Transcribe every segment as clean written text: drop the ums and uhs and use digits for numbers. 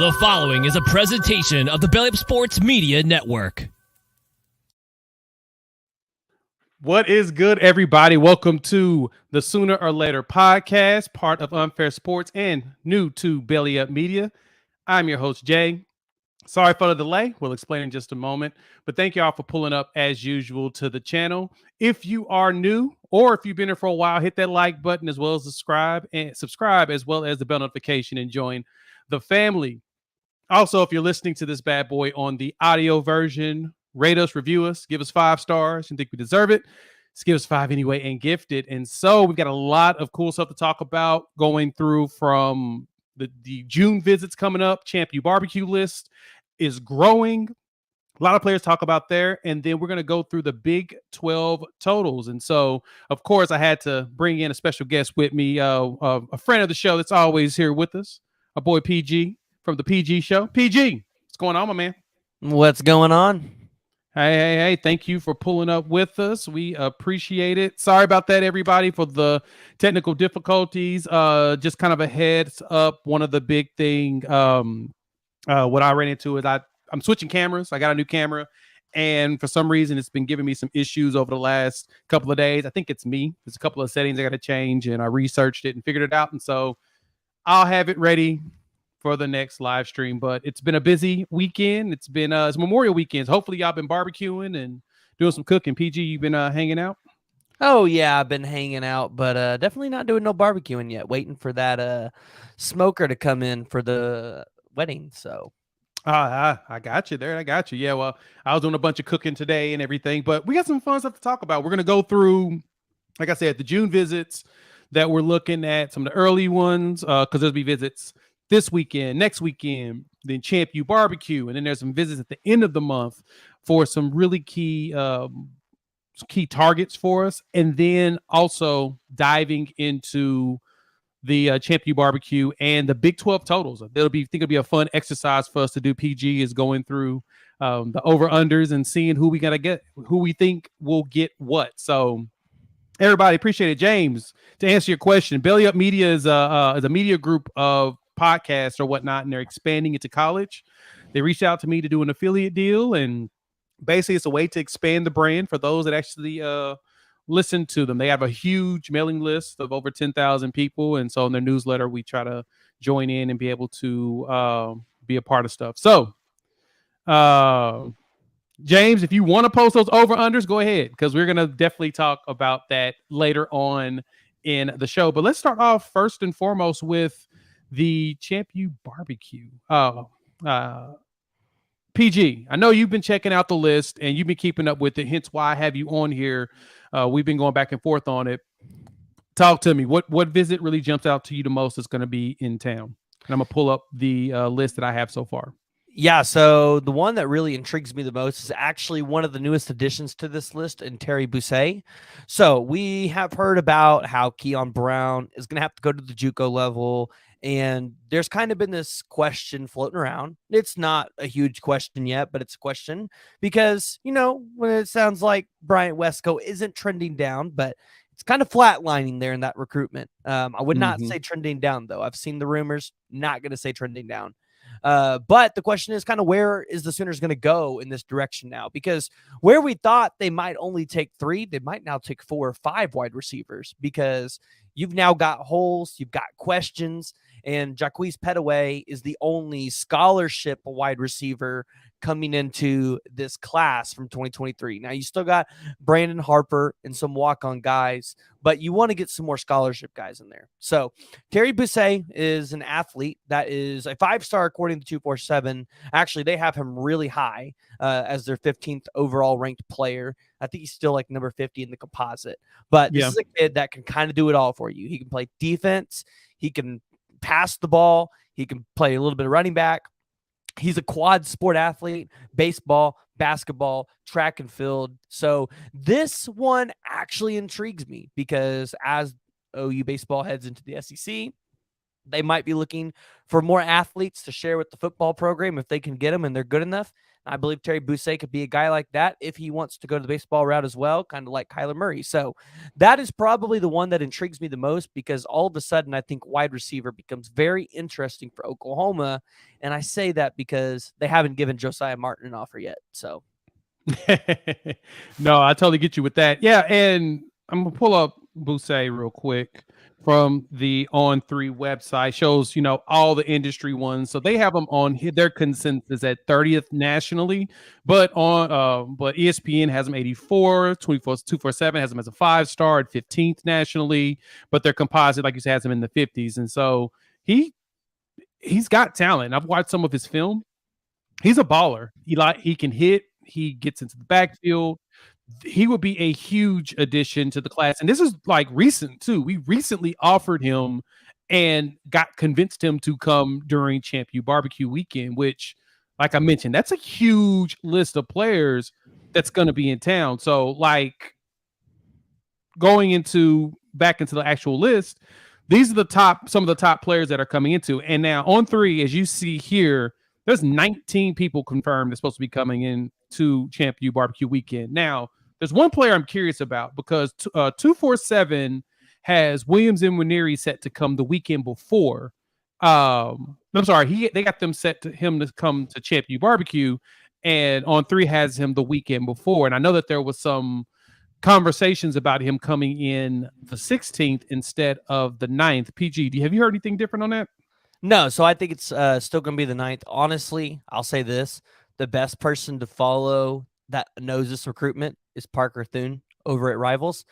The following is a presentation of the Belly Up Sports Media Network. What is good, everybody? Welcome to the Sooner or Later podcast, part of Unfair Sports and new to Belly Up Media. I'm your host, Jay. Sorry for the delay. We'll explain in just a moment. But thank you all for pulling up, as usual, to the channel. If you are new or if you've been here for a while, hit that like button as well as subscribe as well as the bell notification and join the family. Also, if you're listening to this bad boy on the audio version, rate us, review us, give us 5 stars and think we deserve it. Just give us 5 anyway and gift it. And so we've got a lot of cool stuff to talk about going through from the June visits coming up. ChampU BBQ List is growing. A lot of players talk about there. And then we're going to go through the Big 12 totals. And so, of course, I had to bring in a special guest with me, a friend of the show that's always here with us, our boy PG from the PG Show. PG, what's going on, my man? What's going on? Hey, thank you for pulling up with us. We appreciate it. Sorry about that, everybody, for the technical difficulties. Just kind of a heads up. One of the big thing, what I ran into is I'm switching cameras. I got a new camera, and for some reason, it's been giving me some issues over the last couple of days. I think it's me. There's a couple of settings I got to change, and I researched it and figured it out. And so I'll have it ready for the next live stream. But it's been a busy weekend. It's been it's Memorial weekends. Hopefully y'all been barbecuing and doing some cooking. PG, you've been hanging out? Oh yeah, I've been hanging out, but definitely not doing no barbecuing yet. Waiting for that smoker to come in for the wedding. So I got you there. I got you. Yeah, well, I was doing a bunch of cooking today and everything, but we got some fun stuff to talk about. We're gonna go through, like I said, the June visits that we're looking at, some of the early ones, because there'll be visits this weekend, next weekend, then ChampU BBQ, and then there's some visits at the end of the month for some really key targets for us, and then also diving into the ChampU BBQ and the Big 12 totals. It'll be a fun exercise for us to do. PG is going through the over unders and seeing who we think will get what. So everybody, appreciate it. James, to answer your question, Belly Up Media is a media group of podcasts or whatnot, and they're expanding into college. They reached out to me to do an affiliate deal, and basically it's a way to expand the brand for those that actually listen to them. They have a huge mailing list of over 10,000 people, and so in their newsletter we try to join in and be able to be a part of stuff. So James, if you want to post those over unders, go ahead, because we're going to definitely talk about that later on in the show. But let's start off first and foremost with the ChampU BBQ. PG, I know you've been checking out the list and you've been keeping up with it, hence why I have you on here. We've been going back and forth on it. Talk to me. What visit really jumps out to you the most that's going to be in town? And I'm going to pull up the list that I have so far. yeah, so the one that really intrigues me the most is actually one of the newest additions to this list, in Terry Busse. So we have heard about how Keon Brown is going to have to go to the JUCO level, and there's kind of been this question floating around. It's not a huge question yet, but it's a question because, when it sounds like Bryant Wesco isn't trending down, but it's kind of flatlining there in that recruitment. I would not say trending down, though. I've seen the rumors, not going to say trending down. But the question is kind of, where is the Sooners going to go in this direction now? Because where we thought they might only take 3, they might now take 4 or 5 wide receivers, because you've now got holes, you've got questions, and Jacquise Petaway is the only scholarship wide receiver coming into this class from 2023. Now, you still got Brandon Harper and some walk-on guys, but you want to get some more scholarship guys in there. So Terry Busse is an athlete that is a 5-star according to 247. Actually, they have him really high as their 15th overall ranked player. I think he's still like number 50 in the composite. But this is a kid that can kind of do it all for you. He can play defense. He can pass the ball. He can play a little bit of running back. He's a quad sport athlete, baseball, basketball, track and field. So this one actually intrigues me, because as OU baseball heads into the SEC, they might be looking for more athletes to share with the football program if they can get them and they're good enough. I believe Terry Bousset could be a guy like that if he wants to go to the baseball route as well, kind of like Kyler Murray. So that is probably the one that intrigues me the most, because all of a sudden I think wide receiver becomes very interesting for Oklahoma. And I say that because they haven't given Josiah Martin an offer yet. So no, I totally get you with that. Yeah, and I'm gonna pull up Bousset real quick from the On3 website. Shows all the industry ones, so they have them on their consensus at 30th nationally, but ESPN has them 84, 247 has them as a 5-star at 15th nationally, but their composite, like you said, has them in the 50s, and so he's got talent. I've watched some of his film. He's a baller. He can hit. He gets into the backfield. He would be a huge addition to the class. And this is like recent too. We recently offered him and convinced him to come during ChampU BBQ weekend, which, like I mentioned, that's a huge list of players that's going to be in town. So like going back into the actual list, these are some of the top players that are coming into. And now On3, as you see here, there's 19 people confirmed that's supposed to be coming in to ChampU BBQ weekend. Now, there's one player I'm curious about, because 247 has Williams and Winery set to come the weekend before. I'm sorry, they got them set to him to come to ChampU BBQ, and On3 has him the weekend before. And I know that there was some conversations about him coming in the 16th instead of the 9th. PG, have you heard anything different on that? no, so I think it's still going to be the 9th. Honestly, I'll say this. The best person to follow that knows this recruitment is Parker Thune over at Rivals.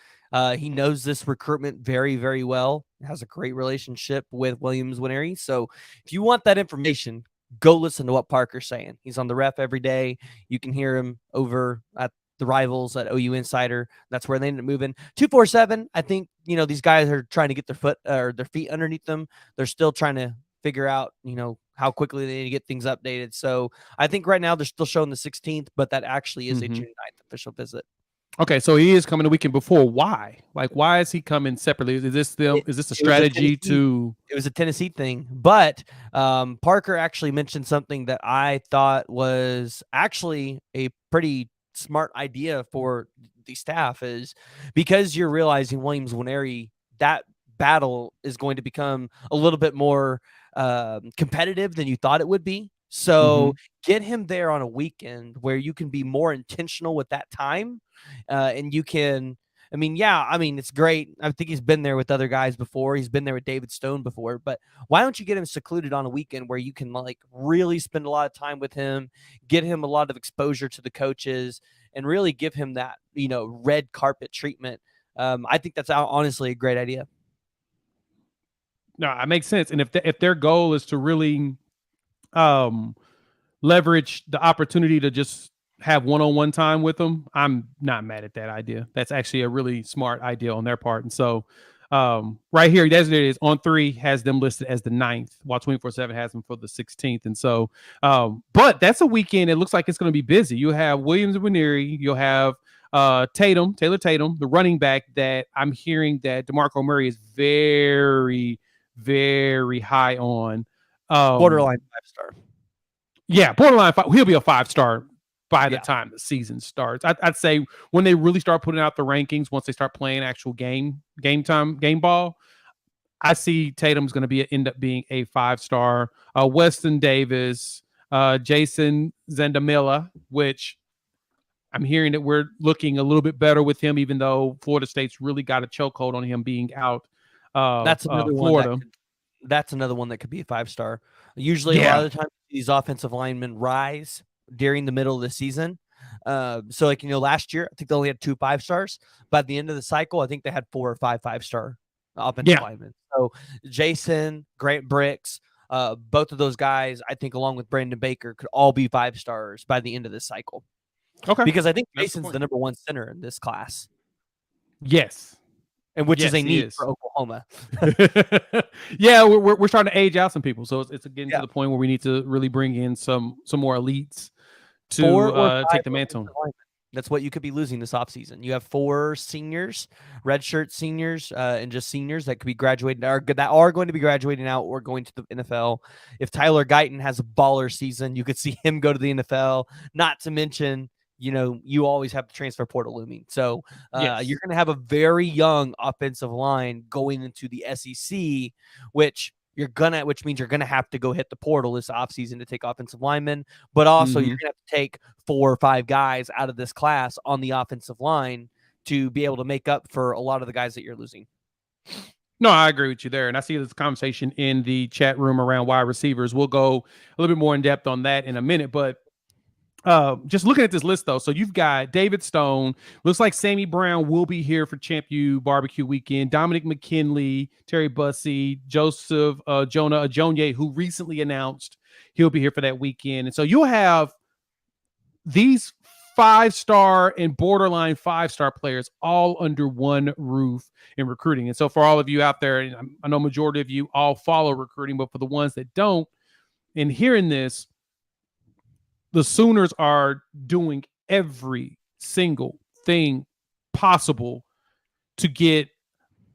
He knows this recruitment very, very well. Has a great relationship with Williams Winery. So if you want that information, go listen to what Parker's saying. He's on the ref every day. You can hear him over at the Rivals at OU Insider. That's where they end up moving. 247, I think, these guys are trying to get their feet underneath them. They're still trying to figure out, how quickly they need to get things updated. So I think right now they're still showing the 16th, but that actually is a June 9th official visit. Okay, so he is coming the weekend before. Why? Like, why is he coming separately? Is this a strategy to? It was a Tennessee thing, but Parker actually mentioned something that I thought was actually a pretty smart idea for the staff, is because you're realizing Williams Winery, that battle is going to become a little bit more competitive than you thought it would be. So get him there on a weekend where you can be more intentional with that time. And you can, it's great. I think he's been there with other guys before. He's been there with David Stone before, but why don't you get him secluded on a weekend where you can like really spend a lot of time with him, get him a lot of exposure to the coaches, and really give him that, red carpet treatment. I think that's honestly a great idea. No, it makes sense. And if their goal is to really leverage the opportunity to just have one-on-one time with them, I'm not mad at that idea. That's actually a really smart idea on their part. And so right here, as it is, On3 has them listed as the 9th, while 24/7 has them for the 16th. And so, but that's a weekend. It looks like it's going to be busy. You have Williams and Winery. You'll have Taylor Tatum, the running back that I'm hearing that DeMarco Murray is very, very high on. Borderline 5-star. Yeah, borderline 5. He'll be a 5-star by the time the season starts. I'd say when they really start putting out the rankings, once they start playing actual game ball, I see Tatum's going to end up being a 5-star. Weston Davis, Jason Zandamila, which I'm hearing that we're looking a little bit better with him, even though Florida State's really got a chokehold on him being out. That's another Florida. That's another one that could be a 5-star. Usually, a lot of the time, these offensive linemen rise during the middle of the season. So, last year, I think they only had 2 5-stars. But at the end of the cycle, I think they had 4 or 5 5-star offensive linemen. So, Jason, Grant Bricks, both of those guys, I think, along with Brandon Baker, could all be 5-stars by the end of this cycle. Okay. Because I think Jason's the number 1 center in this class. Yes. And which is a need for Oklahoma. Yeah, we're starting to age out some people, so it's getting to the point where we need to really bring in some more elites to take the mantle. That's what you could be losing this offseason. You have 4 seniors, redshirt seniors, and just seniors that could be graduating that are going to be graduating out or going to the NFL. If Tyler Guyton has a baller season, you could see him go to the NFL. Not to mention, you always have the transfer portal looming. So Yes. you're going to have a very young offensive line going into the SEC, which means you're gonna have to go hit the portal this offseason to take offensive linemen, but also you're gonna have to take 4 or 5 guys out of this class on the offensive line to be able to make up for a lot of the guys that you're losing. No, I agree with you there. And I see this conversation in the chat room around wide receivers. We'll go a little bit more in depth on that in a minute, but just looking at this list though, so you've got David Stone. Looks like Sammy Brown will be here for ChampU BBQ weekend. Dominic McKinley, Terry Bussey, Joseph Jonah Ajonye, who recently announced he'll be here for that weekend. And so you'll have these 5-star and borderline 5-star players all under one roof in recruiting. And so for all of you out there, and I know majority of you all follow recruiting, but for the ones that don't, and hearing this, the Sooners are doing every single thing possible to get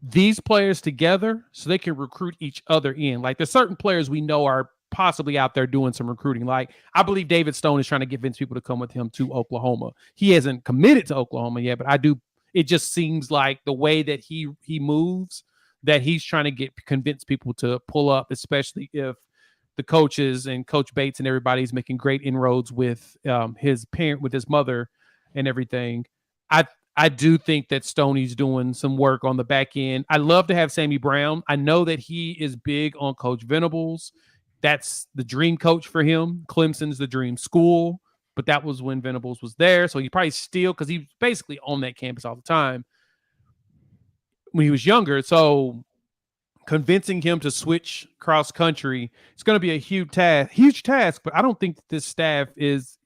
these players together so they can recruit each other in. Like, there's certain players we know are possibly out there doing some recruiting. Like, I believe David Stone is trying to convince people to come with him to Oklahoma. He hasn't committed to Oklahoma yet, but it just seems like the way that he moves, that he's trying to convince people to pull up, especially if the coaches and Coach Bates and everybody's making great inroads with his parent, with his mother and everything. I do think that Stoney's doing some work on the back end. I love to have Sammy Brown. I know that he is big on Coach Venables. That's the dream coach for him. Clemson's the dream school, but that was when Venables was there. So he probably still, because he's basically on that campus all the time when he was younger. So convincing him to switch cross country, it's going to be a huge task, but I don't think that this staff is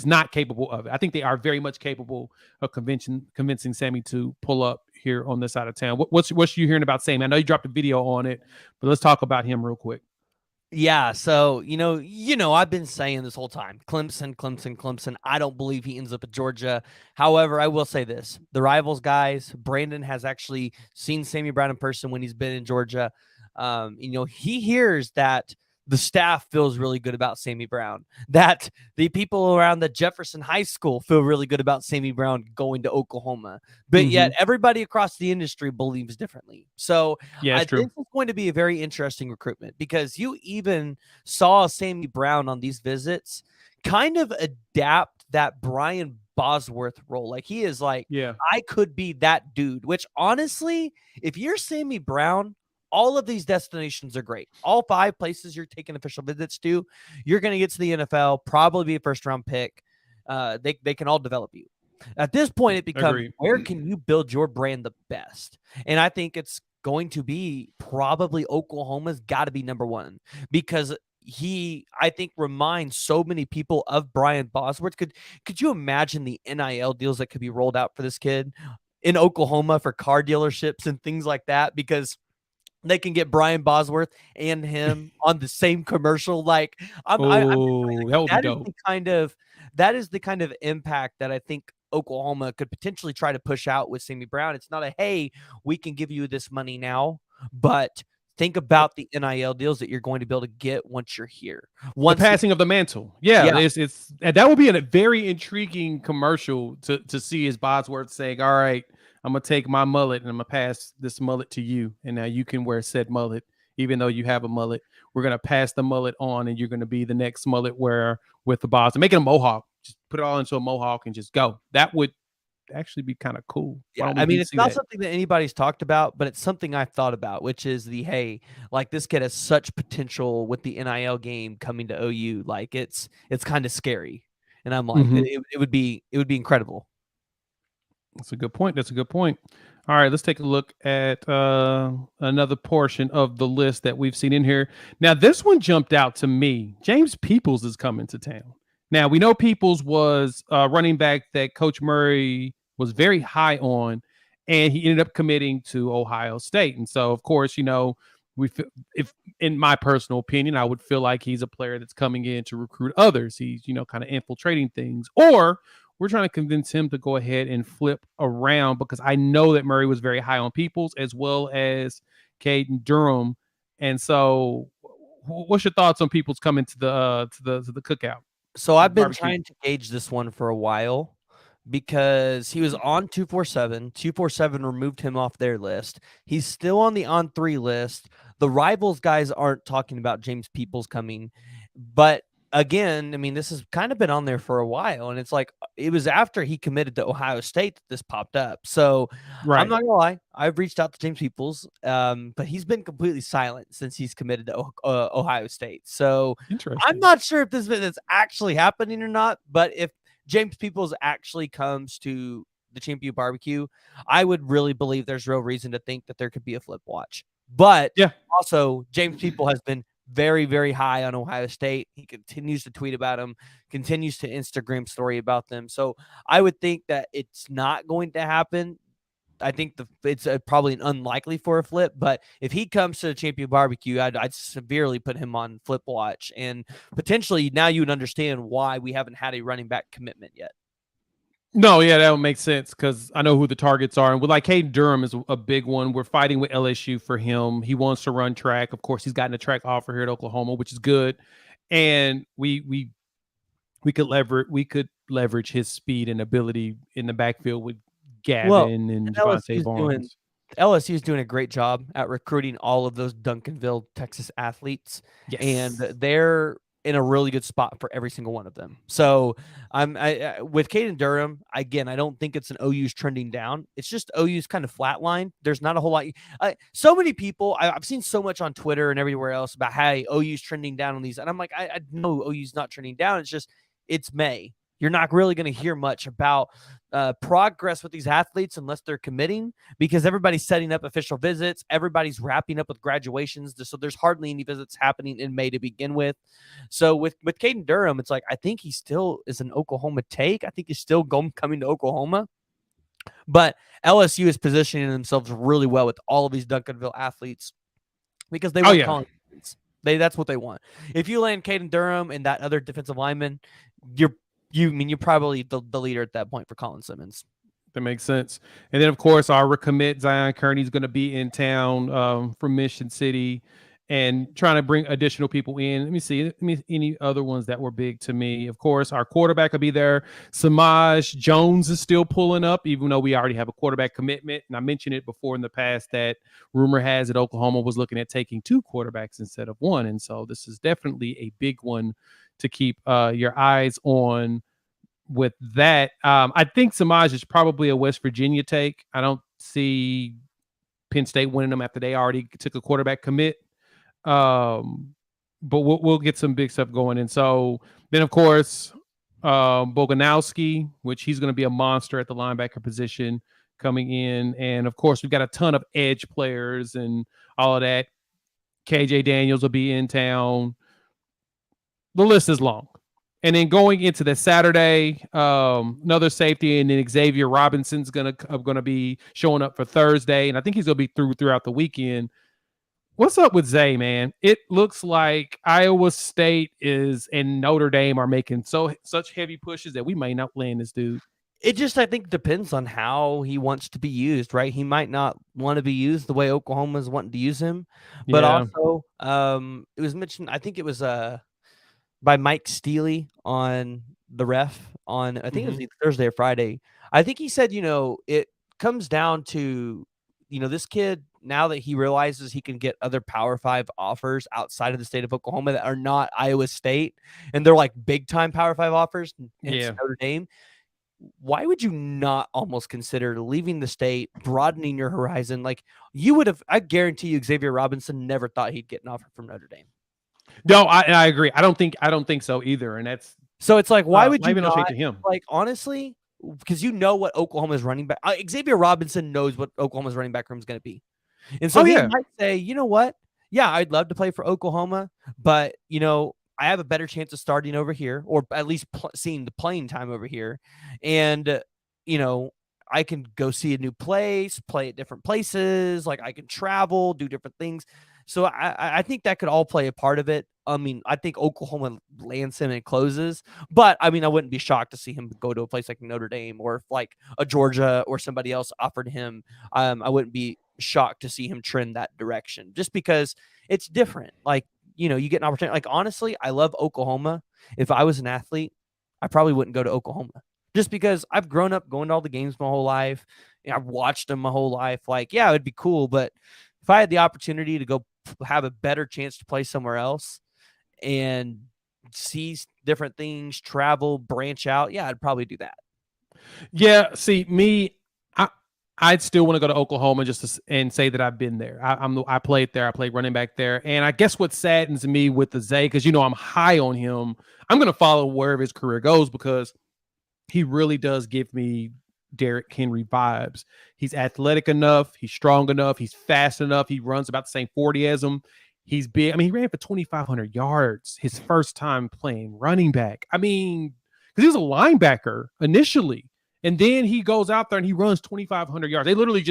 not capable of it. I think they are very much capable of convincing Sammy to pull up here on this side of town. What's you hearing about Sammy? I know you dropped a video on it, but let's talk about him real quick. Yeah, so I've been saying this whole time, Clemson. I don't believe he ends up at Georgia. However, I will say this: the Rivals guys, Brandon has actually seen Sammy Brown in person when he's been in Georgia. He hears that the staff feels really good about Sammy Brown, that the people around the Jefferson High School feel really good about Sammy Brown going to Oklahoma, but yet everybody across the industry believes differently. So yeah, this is going to be a very interesting recruitment, because you even saw Sammy Brown on these visits kind of adapt that Brian Bosworth role. Like, he is like, I could be that dude, which honestly, if you're Sammy Brown, all of these destinations are great. All 5 places you're taking official visits to, you're going to get to the NFL, probably be a first-round pick. They can all develop you. At this point, it becomes, where can you build your brand the best? And I think it's going to be probably Oklahoma's got to be number 1, because he, I think, reminds so many people of Brian Bosworth. Could you imagine the NIL deals that could be rolled out for this kid in Oklahoma for car dealerships and things like that? Because they can get Brian Bosworth and him on the same commercial. Like, that would be dope. That is the kind of impact that I think Oklahoma could potentially try to push out with Sammy Brown. It's not a, hey, we can give you this money now, but think about the NIL deals that you're going to be able to get once you're here. The passing of the mantle. Yeah. It's that would be a very intriguing commercial to see, is Bosworth saying, all right, I'm going to take my mullet and I'm going to pass this mullet to you. And now you can wear said mullet, even though you have a mullet. We're going to pass the mullet on, and you're going to be the next mullet wearer with the boss. And make it a mohawk. Just put it all into a mohawk and just go. That would actually be kind of cool. Yeah, I mean, it's not something that anybody's talked about, but it's something I've thought about, which is hey, like, this kid has such potential with the NIL game coming to OU. Like, it's kind of scary. And I'm like, it would be incredible. That's a good point. All right, let's take a look at another portion of the list that we've seen in here. Now, this one jumped out to me. James Peoples is coming to town. Now, we know Peoples was running back that Coach Murray was very high on, and he ended up committing to Ohio State. And so, of course, we if in my personal opinion, I would feel like he's a player that's coming in to recruit others. He's, kind of infiltrating things, or we're trying to convince him to go ahead and flip around, because I know that Murray was very high on Peoples as well as Caden Durham. And so what's your thoughts on Peoples coming to the cookout? So I've been Barbecue. trying to gauge this one for a while because he was on 247. 247 removed him off their list. He's still on the On3 list. The Rivals guys aren't talking about James Peoples coming. But again, I mean, this has kind of been on there for a while. And it's like, it was after he committed to Ohio State that this popped up. So Right. I'm not gonna lie, I've reached out to James Peoples, but he's been completely silent since he's committed to Ohio State. So Interesting. I'm not sure if this is actually happening or not, but if James Peoples actually comes to the ChampU BBQ, I would really believe there's real reason to think that there could be a flip watch. But Yeah. also, James People has been very, very high on Ohio State. He continues to tweet about them, continues to Instagram story about them. So I would think that it's not going to happen. I think it's probably an unlikely for a flip, but if he comes to the ChampU BBQ, I'd severely put him on flip watch, and potentially now you would understand why we haven't had a running back commitment yet. No, yeah, that would make sense because I know who the targets are. And with like Caden Durham is a big one. We're fighting with LSU for him. He wants to run track. Of course, he's gotten a track offer here at Oklahoma, which is good. And we could leverage his speed and ability in the backfield with Gavin and Javonte Barnes. LSU is doing a great job at recruiting all of those Duncanville, Texas athletes. Yes. And they're in a really good spot for every single one of them. So with Caden Durham, again, I don't think it's an OU's trending down. It's just OU's kind of flatline. There's not a whole lot. So many people, I've seen so much on Twitter and everywhere else about how OU's trending down on these. And I'm like, I know OU's not trending down. It's May. You're not really going to hear much about progress with these athletes unless they're committing, because everybody's setting up official visits. Everybody's wrapping up with graduations. So there's hardly any visits happening in May to begin with. So with Caden Durham, it's like, I think he still is an Oklahoma take. I think he's still coming to Oklahoma. But LSU is positioning themselves really well with all of these Duncanville athletes because they want calling. That's what they want. If you land Caden Durham and that other defensive lineman, you're probably the leader at that point for Colin Simmons. That makes sense. And then, of course, our recommit Zion Kearney's going to be in town from Mission City and trying to bring additional people in. Let me see. Any other ones that were big to me. Of course, our quarterback will be there. Samaj Jones is still pulling up, even though we already have a quarterback commitment. And I mentioned it before in the past that rumor has it Oklahoma was looking at taking 2 quarterbacks instead of 1. And so this is definitely a big one to keep your eyes on with that. I think Samaj is probably a West Virginia take. I don't see Penn State winning them after they already took a quarterback commit. But we'll get some big stuff going. And so then, of course, Boganowski, which he's going to be a monster at the linebacker position coming in. And, of course, we've got a ton of edge players and all of that. KJ Daniels will be in town. The list is long. And then going into the Saturday, another safety, and then Xavier Robinson's gonna be showing up for Thursday, and I think he's gonna be throughout the weekend. What's up with Zay, man? It looks like Iowa State and Notre Dame are making such heavy pushes that we may not land this dude. It just, I think, depends on how he wants to be used, right? He might not want to be used the way Oklahoma's wanting to use him, but also, it was mentioned. I think it was by Mike Steely on the ref on, I think it was either Thursday or Friday. I think he said, it comes down to, this kid, now that he realizes he can get other Power 5 offers outside of the state of Oklahoma that are not Iowa State, and they're like big time Power 5 offers, Notre Dame. Why would you not almost consider leaving the state, broadening your horizon? Like you would have, I guarantee you, Xavier Robinson never thought he'd get an offer from Notre Dame. No, I agree. I don't think so either. And that's so it's like, why would you not, not, to him? Like, honestly, because what Oklahoma's running back, Xavier Robinson knows what Oklahoma's running back room is going to be. And so he might say, you know what? Yeah, I'd love to play for Oklahoma, but I have a better chance of starting over here, or at least seeing the playing time over here. And, I can go see a new place, play at different places. Like I can travel, do different things. So I think that could all play a part of it. I mean, I think Oklahoma lands him and closes, but I mean, I wouldn't be shocked to see him go to a place like Notre Dame or if like a Georgia or somebody else offered him. I wouldn't be shocked to see him trend that direction just because it's different. Like, you get an opportunity. Like, honestly, I love Oklahoma. If I was an athlete, I probably wouldn't go to Oklahoma just because I've grown up going to all the games my whole life. I've watched them my whole life. Like, yeah, it'd be cool, but if I had the opportunity to go have a better chance to play somewhere else and see different things, travel, branch out, yeah, I'd probably do that. Yeah, see, me, I'd still want to go to Oklahoma and say that I've been there. I played there. I played running back there. And I guess what saddens me with the Zay, because I'm high on him. I'm going to follow wherever his career goes because he really does give me Derrick Henry vibes. He's athletic enough. He's strong enough. He's fast enough. He runs about the same 40 as him. He's big. I mean, he ran for 2,500 yards his first time playing running back. I mean, because he was a linebacker initially. And then he goes out there and he runs 2,500 yards. They literally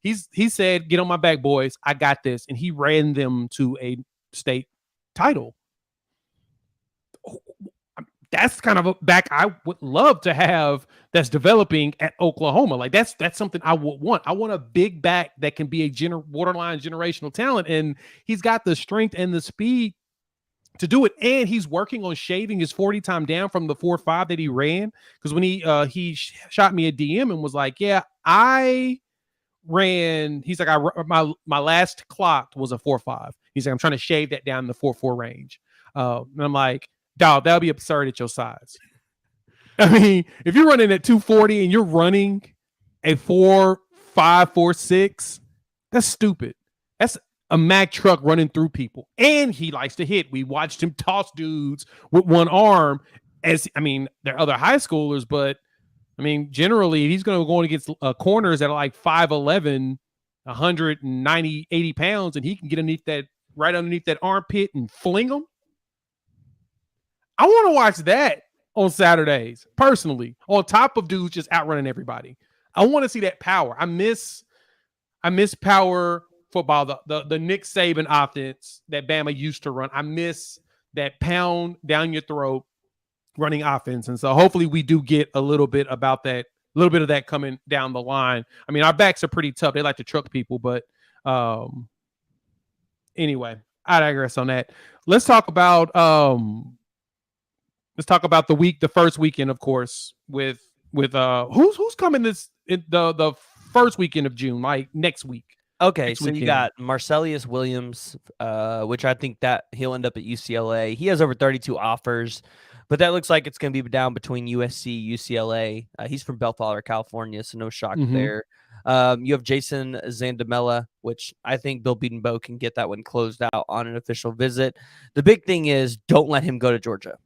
he said, "Get on my back, boys. I got this." And he ran them to a state title. That's kind of a back I would love to have that's developing at Oklahoma. Like that's something I would want. I want a big back that can be a borderline generational talent. And he's got the strength and the speed to do it. And he's working on shaving his 40 time down from the 4.5 that he ran. Because when he shot me a DM and was like, "Yeah, I ran," he's like, my last clock was a 4.5. He's like, "I'm trying to shave that down in the 4.4 range." And I'm like, "Dog, that'll be absurd at your size." I mean, if you're running at 240 and you're running a 4.5, 4.6, that's stupid. That's a Mack truck running through people. And he likes to hit. We watched him toss dudes with one arm. They're other high schoolers, but I mean, generally, he's going to go against corners that are like 5'11", 190, 80 pounds, and he can get right underneath that armpit and fling them. I want to watch that on Saturdays, personally, on top of dudes just outrunning everybody. I want to see that power. I miss power football, the Nick Saban offense that Bama used to run. I miss that pound down your throat running offense. And so hopefully we do get a little bit of that coming down the line. I mean, our backs are pretty tough. They like to truck people, but anyway, I digress on that. Let's talk about the first weekend, of course, with who's coming the first weekend of June, like next week. Okay, so you got Marcellus Williams, which I think that he'll end up at UCLA. He has over 32 offers, but that looks like it's going to be down between USC, UCLA. He's from Bellflower, California, so no shock there. You have Jason Zandamela, which I think Bill Bedenbaugh can get that one closed out on an official visit. The big thing is don't let him go to Georgia.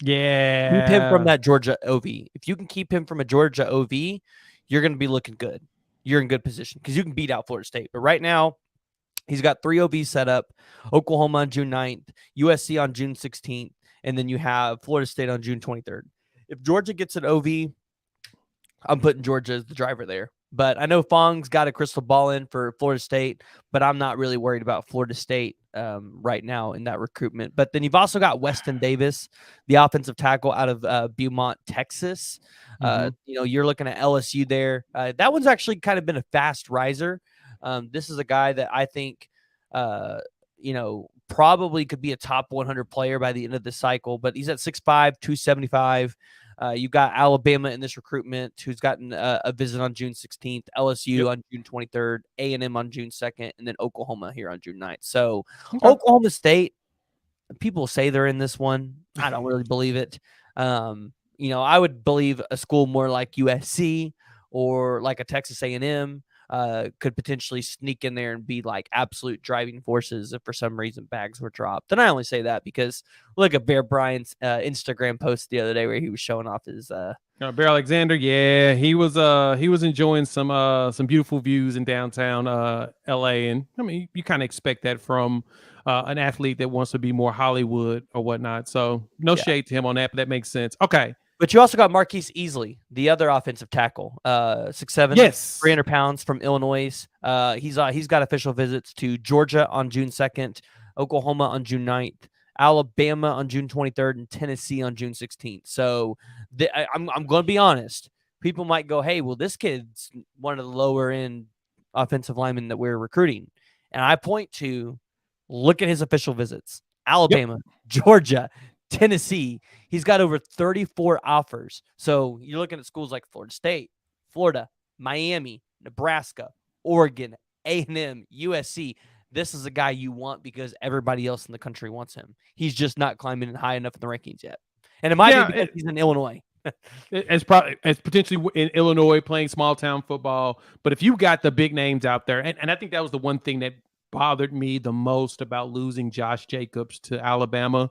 Yeah. Keep him from that Georgia OV. If you can keep him from a Georgia OV, you're going to be looking good. You're in good position because you can beat out Florida State. But right now, he's got 3 OVs set up: Oklahoma on June 9th, USC on June 16th, and then you have Florida State on June 23rd. If Georgia gets an OV, I'm putting Georgia as the driver there. But I know Fong's got a crystal ball in for Florida State, but I'm not really worried about Florida State right now in that recruitment. But then you've also got Weston Davis, the offensive tackle out of Beaumont, Texas. You're looking at LSU there. That one's actually kind of been a fast riser. This is a guy that I think, probably could be a top 100 player by the end of the cycle, but he's at 6'5", 275. You've got Alabama in this recruitment, who's gotten a visit on June 16th, LSU on June 23rd, A&M on June 2nd, and then Oklahoma here on June 9th. So Oklahoma State, people say they're in this one. I don't really believe it. I would believe a school more like USC or like a Texas A&M could potentially sneak in there and be like absolute driving forces if for some reason bags were dropped. And I only say that because look at Bear Bryant's Instagram post the other day where he was showing off his Bear Alexander. Yeah, he was enjoying some beautiful views in downtown LA. And I mean, you kind of expect that from an athlete that wants to be more Hollywood or whatnot. So no shade to him on that, but that makes sense. Okay. But you also got Marquise Easley, the other offensive tackle, 6'7", Yes. 300 pounds from Illinois. He's got official visits to Georgia on June 2nd, Oklahoma on June 9th, Alabama on June 23rd, and Tennessee on June 16th. So I'm going to be honest. People might go, hey, well, this kid's one of the lower end offensive linemen that we're recruiting. And I point to, look at his official visits. Alabama, Georgia, Tennessee. He's got over 34 offers. So you're looking at schools like Florida State, Florida, Miami, Nebraska, Oregon, A&M, USC. This is a guy you want because everybody else in the country wants him. He's just not climbing high enough in the rankings yet. And it might be because he's in Illinois. As potentially in Illinois playing small town football. But if you got the big names out there, and I think that was the one thing that bothered me the most about losing Josh Jacobs to Alabama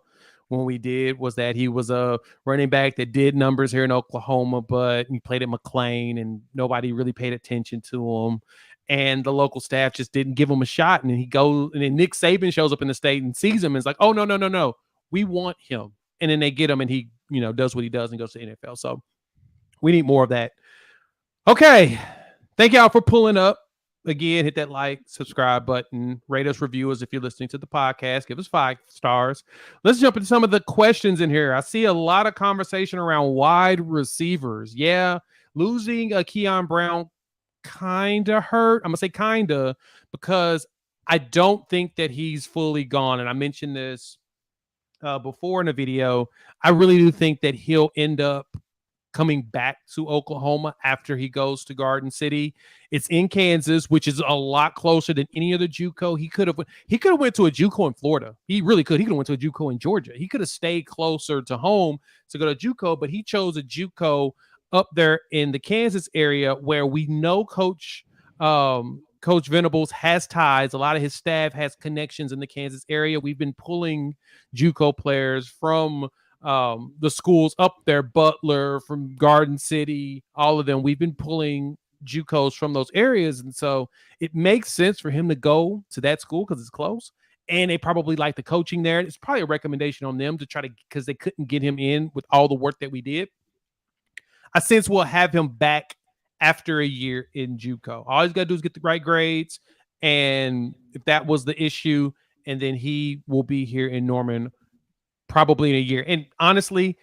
when we did, was that he was a running back that did numbers here in Oklahoma, but he played at McLean and nobody really paid attention to him. And the local staff just didn't give him a shot. And he goes, and then Nick Saban shows up in the state and sees him and is like, oh, no. We want him. And then they get him and he, does what he does and goes to the NFL. So we need more of that. Okay. Thank y'all for pulling up. Again, hit that like, subscribe button, rate us, review us if you're listening to the podcast. Give us 5 stars. Let's jump into some of the questions in here. I see a lot of conversation around wide receivers. Yeah, losing Keon Brown kind of hurt. I'm going to say kind of, because I don't think that he's fully gone. And I mentioned this before in a video. I really do think that he'll end up coming back to Oklahoma after he goes to Garden City. It's in Kansas, which is a lot closer than any other JUCO. He could have went to a JUCO in Florida. He really could. He could have went to a JUCO in Georgia. He could have stayed closer to home to go to JUCO, but he chose a JUCO up there in the Kansas area where we know Coach Venables has ties. A lot of his staff has connections in the Kansas area. We've been pulling JUCO players from the schools up there, Butler, from Garden City, all of them. We've been pulling JUCOs from those areas. And so it makes sense for him to go to that school because it's close. And they probably like the coaching there. It's probably a recommendation on them to try to, because they couldn't get him in with all the work that we did. I sense we'll have him back after a year in JUCO. All he's got to do is get the right grades. And if that was the issue, and then he will be here in Norman probably in a year. And honestly,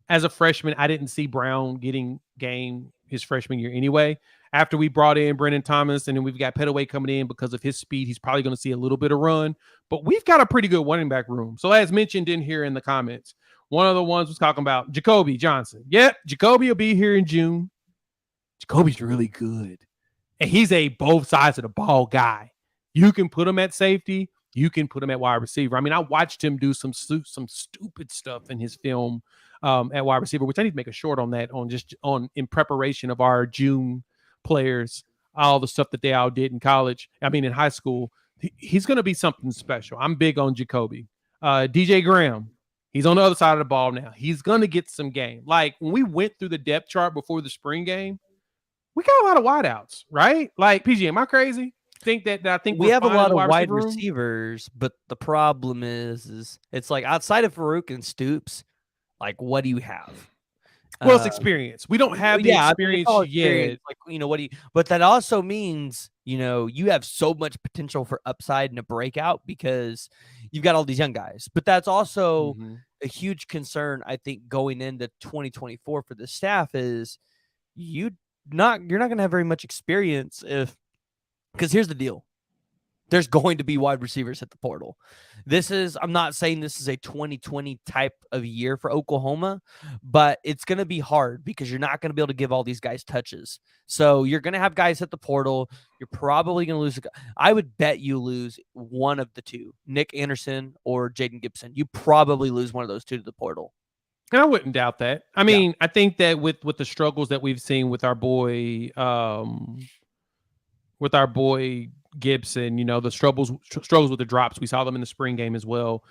as a freshman, I didn't see Brown getting game his freshman year anyway. After we brought in Brennan Thomas, and then we've got Pettaway coming in because of his speed, he's probably going to see a little bit of run. But we've got a pretty good running back room. So as mentioned in here in the comments, one of the ones was talking about Jacoby Johnson. Yep, Jacoby will be here in June. Jacoby's really good. And he's a both sides of the ball guy. You can put him at safety. You can put him at wide receiver. I mean, I watched him do some stupid stuff in his film at wide receiver, which I need to make a short on that, in preparation of our June players, all the stuff that they all did in high school. He's going to be something special. I'm big on Jacoby. DJ Graham, he's on the other side of the ball now. He's going to get some game. Like when we went through the depth chart before the spring game, we got a lot of wideouts, right? Like, PG, am I crazy? I think we have a lot of wide receivers, but the problem is it's like outside of Farouk and Stoops, like what do you have? Well, it's experience. We don't have the experience yet. Like, but that also means, you have so much potential for upside and a breakout because you've got all these young guys. But that's also a huge concern, I think, going into 2024 for the staff is you're not going to have very much experience because here's the deal. There's going to be wide receivers at the portal. I'm not saying this is a 2020 type of year for Oklahoma, but it's going to be hard because you're not going to be able to give all these guys touches. So you're going to have guys at the portal. You're probably going to lose. I would bet you lose one of the two, Nick Anderson or Jaden Gibson. You probably lose one of those two to the portal. And I wouldn't doubt that. I mean, I think that with the struggles that we've seen with our boy, Gibson, the struggles with the drops. We saw them in the spring game as well.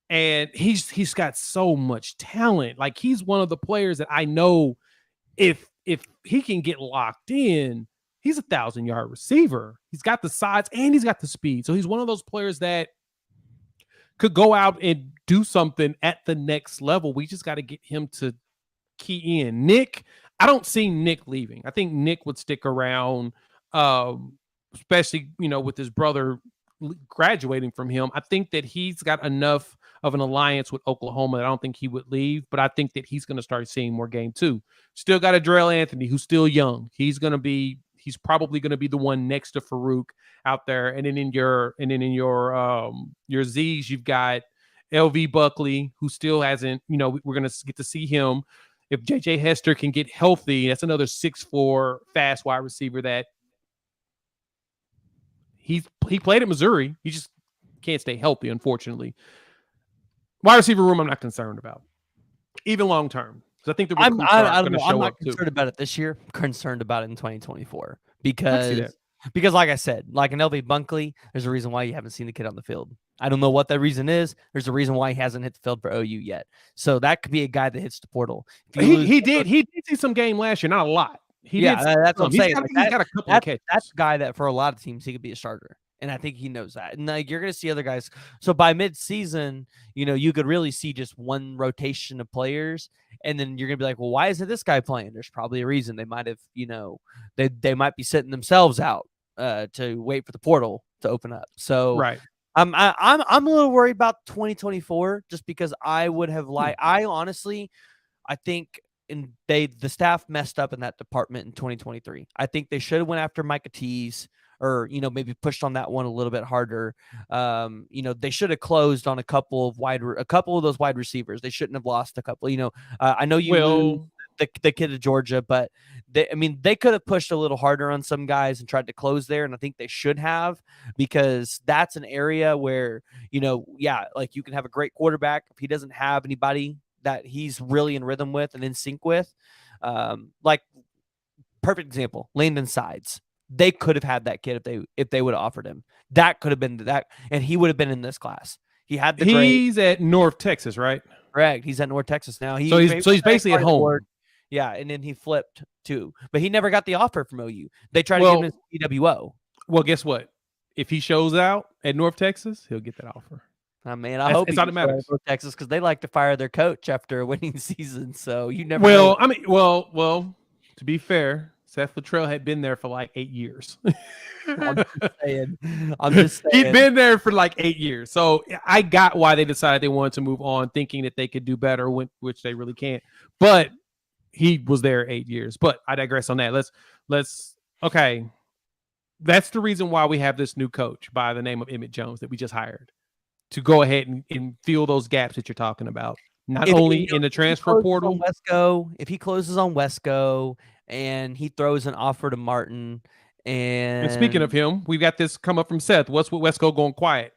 And he's got so much talent. Like he's one of the players that I know if he can get locked in, he's 1,000-yard receiver. He's got the size and he's got the speed. So he's one of those players that could go out and do something at the next level. We just got to get him to key in. Nick, I don't see Nick leaving. I think Nick would stick around, especially, with his brother graduating from him. I think that he's got enough of an alliance with Oklahoma that I don't think he would leave, but I think that he's going to start seeing more game too. Still got a Drell Anthony who's still young. He's probably going to be the one next to Farouk out there. And then in your Z's, you've got LV Buckley, who still hasn't, we're going to get to see him. If JJ Hester can get healthy, that's another 6'4" fast wide receiver that he played at Missouri. He just can't stay healthy, unfortunately. Wide receiver room, I'm not concerned about, even long term. Because I think the recruits are going to show up too. I'm not concerned about it this year. I'm concerned about it in 2024 because like I said, like an LV Bunkley, there's a reason why you haven't seen the kid on the field. I don't know what that reason is. There's a reason why he hasn't hit the field for OU yet. So that could be a guy that hits the portal. He did see some game last year, not a lot. That's what I'm saying. He's got a couple of catches. That's a guy that for a lot of teams he could be a starter. And I think he knows that. And you're going to see other guys. So by mid-season, you could really see just one rotation of players. And then you're going to be like, well, why isn't this guy playing? There's probably a reason. They might have, they might be sitting themselves out to wait for the portal to open up. So right. I'm a little worried about 2024 just because I would have I honestly, I think the staff messed up in that department in 2023. I think they should have went after Micah Tease. Or, maybe pushed on that one a little bit harder. They should have closed on a couple of those wide receivers. They shouldn't have lost a couple. I know you lose the kid of Georgia, but they could have pushed a little harder on some guys and tried to close there. And I think they should have, because that's an area where, like you can have a great quarterback. If he doesn't have anybody that he's really in rhythm with and in sync with, like perfect example, Landon Sides. They could have had that kid if they would have offered him. That could have been that, and he would have been in this class. He had the He's at North Texas, right? Correct. He's at North Texas now. So he's basically at home. Yeah, and then he flipped too, but he never got the offer from OU. They tried to give him his PWO. Well, guess what? If he shows out at North Texas, he'll get that offer. I mean, I hope it's not matters. North Texas, because they like to fire their coach after a winning season. So you never. Well, know. Well. To be fair, Seth Luttrell had been there for like 8 years. I'm just saying. He'd been there for like 8 years. So I got why they decided they wanted to move on, thinking that they could do better, which they really can't. But he was there 8 years. But I digress on that. Okay. That's the reason why we have this new coach by the name of Emmett Jones that we just hired to go ahead and fill those gaps that you're talking about. Not only in the transfer portal. If he closes on Wesco and he throws an offer to Martin, and speaking of him, we've got this come up from Seth. What's with Wesco going quiet?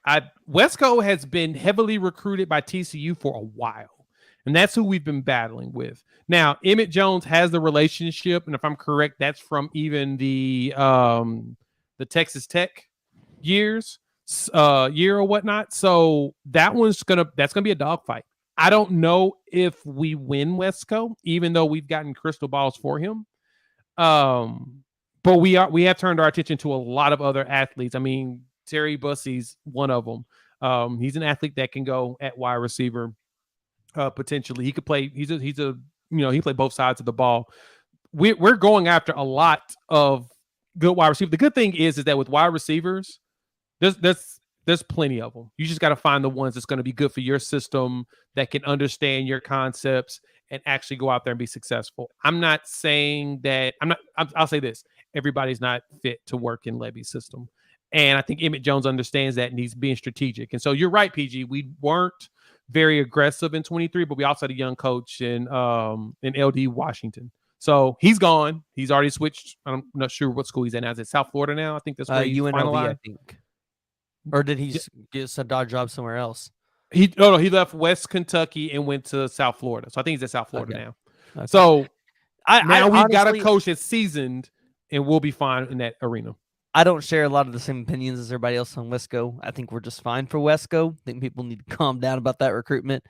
Wesco has been heavily recruited by TCU for a while, and that's who we've been battling with. Now, Emmett Jones has the relationship, and if I'm correct, that's from even the Texas Tech year or whatnot. So that's gonna be a dogfight. I don't know if we win Wesco, even though we've gotten crystal balls for him. But we have turned our attention to a lot of other athletes. I mean, Terry Bussey's one of them. He's an athlete that can go at wide receiver. Potentially, he could play. He played both sides of the ball. We're going after a lot of good wide receivers. The good thing is that with wide receivers, there's plenty of them. You just got to find the ones that's going to be good for your system, that can understand your concepts and actually go out there and be successful. I'm not saying that I'll say this. Everybody's not fit to work in Levy's system. And I think Emmett Jones understands that, and he's being strategic. And so you're right, PG. We weren't very aggressive in 23, but we also had a young coach in LD Washington. So he's gone. He's already switched. I'm not sure what school he's at now. Is it South Florida now? I think that's where he's UNLV, finalized. I think. Or did he get a dodge job somewhere else? He left West Kentucky and went to South Florida. So I think he's at South Florida now. Okay. So we've got a coach that's seasoned, and we'll be fine in that arena. I don't share a lot of the same opinions as everybody else on Wesco. I think we're just fine for Wesco. I think people need to calm down about that recruitment.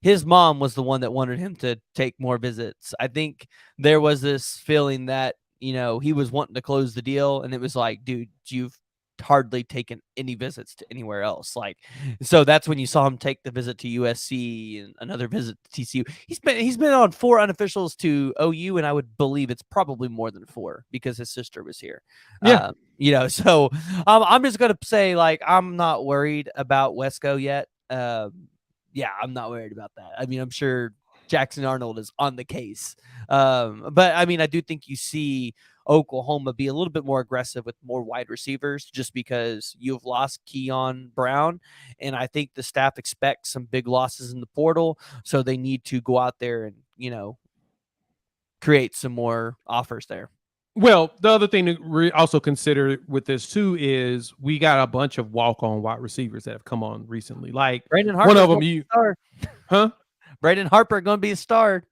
His mom was the one that wanted him to take more visits. I think there was this feeling that, he was wanting to close the deal, and it was like, dude, you've hardly taken any visits to anywhere else. Like, so that's when you saw him take the visit to USC and another visit to TCU. He's been on 4 unofficials to OU, and I would believe it's probably more than 4 because his sister was here. Yeah. So I'm just gonna say, like, I'm not worried about Wesco yet. I'm not worried about that. I mean, I'm sure Jackson Arnold is on the case. But I mean, I do think you see Oklahoma be a little bit more aggressive with more wide receivers just because you've lost Keon Brown. And I think the staff expects some big losses in the portal. So they need to go out there and, create some more offers there. Well, the other thing to also consider with this too is we got a bunch of walk-on wide receivers that have come on recently. Like Brandon Harper, one of them, Brandon Harper going to be a star.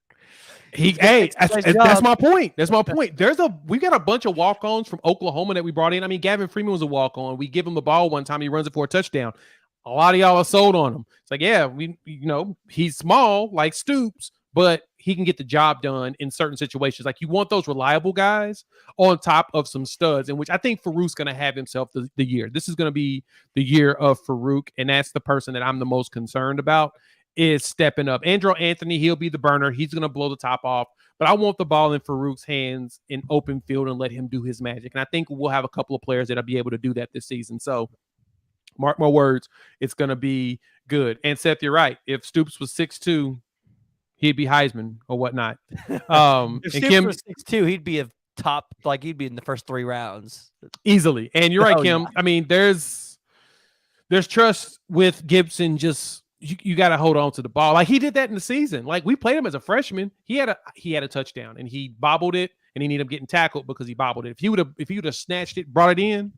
That's my point. That's my point. We got a bunch of walk-ons from Oklahoma that we brought in. I mean, Gavin Freeman was a walk-on. We give him the ball one time, he runs it for a touchdown. A lot of y'all are sold on him. It's like, yeah, he's small like Stoops, but he can get the job done in certain situations. Like, you want those reliable guys on top of some studs, in which I think Farouk's going to have himself the year. This is going to be the year of Farouk, and that's the person that I'm the most concerned about is stepping up. Andrew Anthony, he'll be the burner. He's going to blow the top off, but I want the ball in Farouk's hands in open field and let him do his magic. And I think we'll have a couple of players that'll be able to do that this season. So mark my words, it's going to be good. And Seth, you're right. If Stoops was 6'2", he'd be Heisman or whatnot. If Stoops was 6'2", he'd be a top, like he'd be in the first 3 rounds. Easily. And you're right, Kim. Yeah. I mean, there's trust with Gibson. Just you got to hold on to the ball. Like, he did that in the season. Like, we played him as a freshman. He had a touchdown and he bobbled it, and he ended up getting tackled because he bobbled it. If he would have snatched it, brought it in,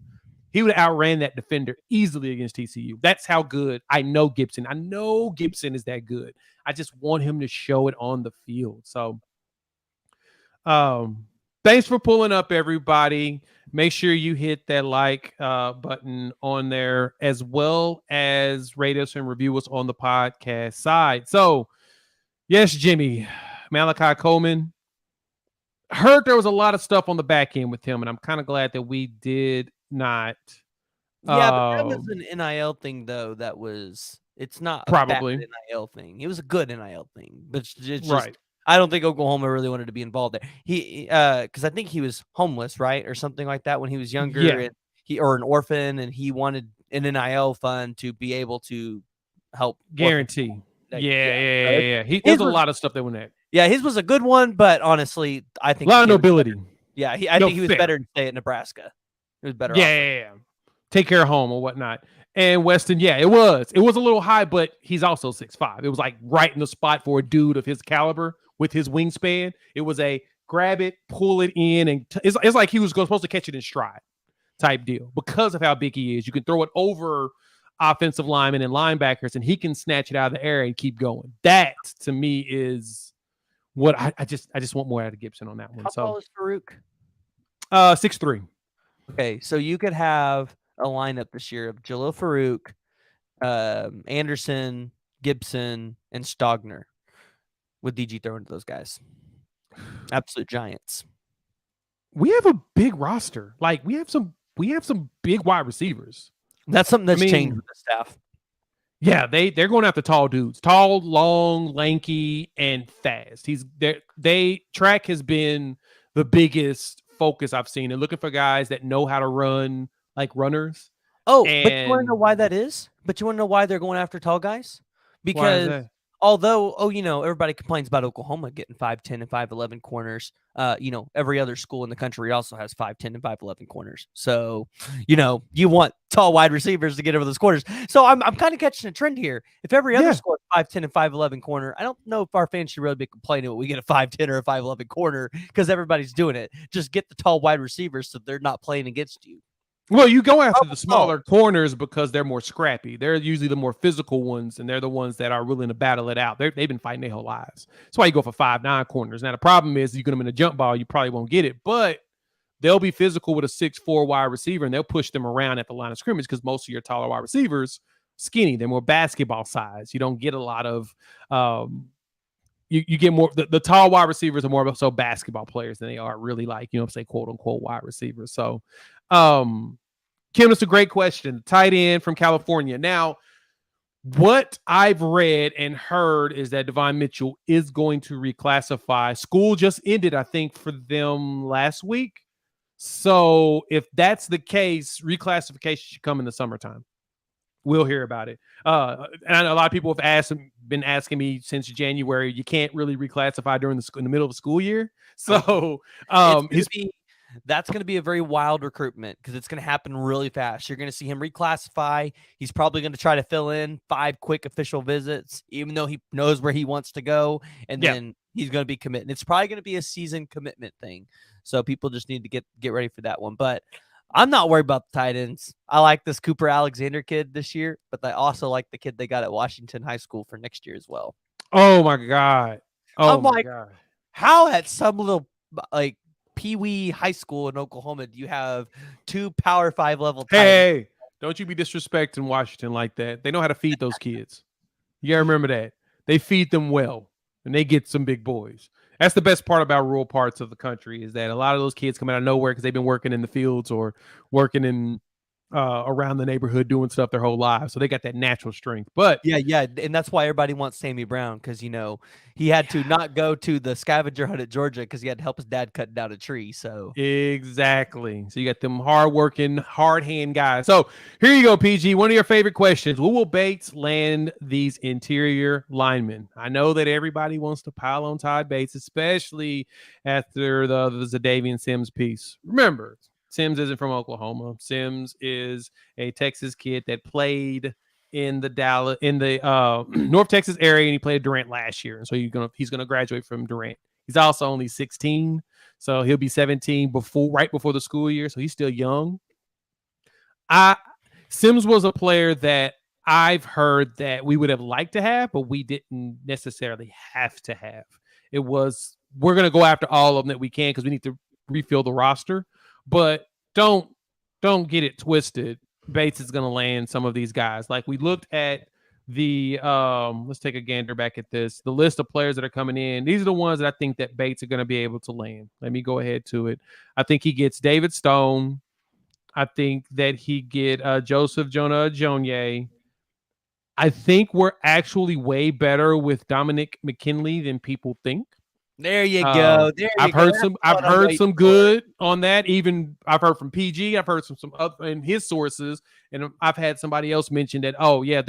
he would have outran that defender easily against TCU. That's how good I know Gibson. I know Gibson is that good. I just want him to show it on the field. So, thanks for pulling up, everybody. Make sure you hit that like button on there, as well as rate us and review us on the podcast side. So, yes, Jimmy, Malachi Coleman. Heard there was a lot of stuff on the back end with him, and I'm kind of glad that we did not. Yeah, but that was an NIL thing, though. It's not probably a bad NIL thing. It was a good NIL thing, but it's just right. I don't think Oklahoma really wanted to be involved there. Because I think he was homeless, right, or something like that when he was younger, yeah. and or an orphan, and he wanted an NIL fund to be able to help guarantee. Yeah. There's a lot of stuff that went that. Yeah, his was a good one, but honestly, I think a lot of nobility. Yeah, I think he was better to stay at Nebraska. It was better. Yeah. Take care of home or whatnot. And Weston, yeah, it was a little high, but he's also 6'5". It was like right in the spot for a dude of his caliber with his wingspan. It was a grab it, pull it in, and it's like he was supposed to catch it in stride type deal. Because of how big he is, you can throw it over offensive linemen and linebackers, and he can snatch it out of the air and keep going. That to me is what I just want more out of Gibson on that one. How tall is Farouk? 6'3". Okay, so you could have a lineup this year of Jalil Farouk, Anderson, Gibson, and Stogner, with DG throwing to those guys. Absolute giants. We have a big roster. Like, we have some big wide receivers. That's something that's changed with the staff. Yeah, they're going after tall dudes. Tall, long, lanky, and fast. Track has been the biggest focus I've seen. They're looking for guys that know how to run like runners. Oh, but you want to know why that is? But you want to know why they're going after tall guys? Because although, everybody complains about Oklahoma getting 5'10" and 5'11" corners, every other school in the country also has 5'10" and 5'11" corners. So, you want tall wide receivers to get over those corners. So I'm kind of catching a trend here. If every other school has 5'10" and 5'11" corner, I don't know if our fans should really be complaining when we get a 5'10" or a 5'11" corner, because everybody's doing it. Just get the tall wide receivers so they're not playing against you. Well, you go after the smaller corners because they're more scrappy. They're usually the more physical ones, and they're the ones that are willing to battle it out. They've been fighting their whole lives. That's why you go for 5'9" corners. Now, the problem is you get them in a jump ball, you probably won't get it, but they'll be physical with a 6'4" wide receiver, and they'll push them around at the line of scrimmage because most of your taller wide receivers, skinny, they're more basketball size. You don't get a lot of you get more the tall wide receivers are more so basketball players than they are really, like, say, quote unquote wide receivers. So Kim, that's a great question. Tight end from California. Now, what I've read and heard is that Devon Mitchell is going to reclassify. School just ended, I think, for them last week. So if that's the case, reclassification should come in the summertime. We'll hear about it. And I know a lot of people have been asking me since January. You can't really reclassify during in the middle of the school year. So that's going to be a very wild recruitment because it's going to happen really fast. You're going to see him reclassify. He's probably going to try to fill in 5 quick official visits, even though he knows where he wants to go. And then he's going to be committing. It's probably going to be a season commitment thing. So people just need to get ready for that one. But I'm not worried about the tight ends. I like this Cooper Alexander kid this year, but I also like the kid they got at Washington High School for next year as well. Oh, my God. I'm like, how at some little, like, Pee Wee High School in Oklahoma do you have 2 Power 5 level tight ends? Hey, don't you be disrespecting Washington like that. They know how to feed those kids. You got to remember that. They feed them well, and they get some big boys. That's the best part about rural parts of the country is that a lot of those kids come out of nowhere because they've been working in the fields or working in around the neighborhood doing stuff their whole lives. So they got that natural strength. But yeah. And that's why everybody wants Sammy Brown because, you know, he had to not go to the scavenger hunt at Georgia because he had to help his dad cut down a tree. So exactly. So you got them hard-working, hard-hand guys. So here you go, PG. One of your favorite questions. Where will Bates land these interior linemen? I know that everybody wants to pile on Todd Bates, especially after the Zadavian Sims piece. Remember, Sims isn't from Oklahoma. Sims is a Texas kid that played in the North Texas area, and he played Durant last year. And so he's gonna graduate from Durant. He's also only 16, so he'll be 17 right before the school year. So he's still young. Sims was a player that I've heard that we would have liked to have, but we didn't necessarily have to have. It was we're gonna go after all of them that we can because we need to refill the roster. But don't get it twisted. Bates is going to land some of these guys. Like we looked at the let's take a gander back at this. The list of players that are coming in. These are the ones that I think that Bates are going to be able to land. Let me go ahead to it. I think he gets David Stone. I think that he get Joseph Jonah Ajonye. I think we're actually way better with Dominic McKinley than people think. There you go. I've heard some good on that. Even I've heard from PG. I've heard some other in his sources, and I've had somebody else mention that. Oh yeah,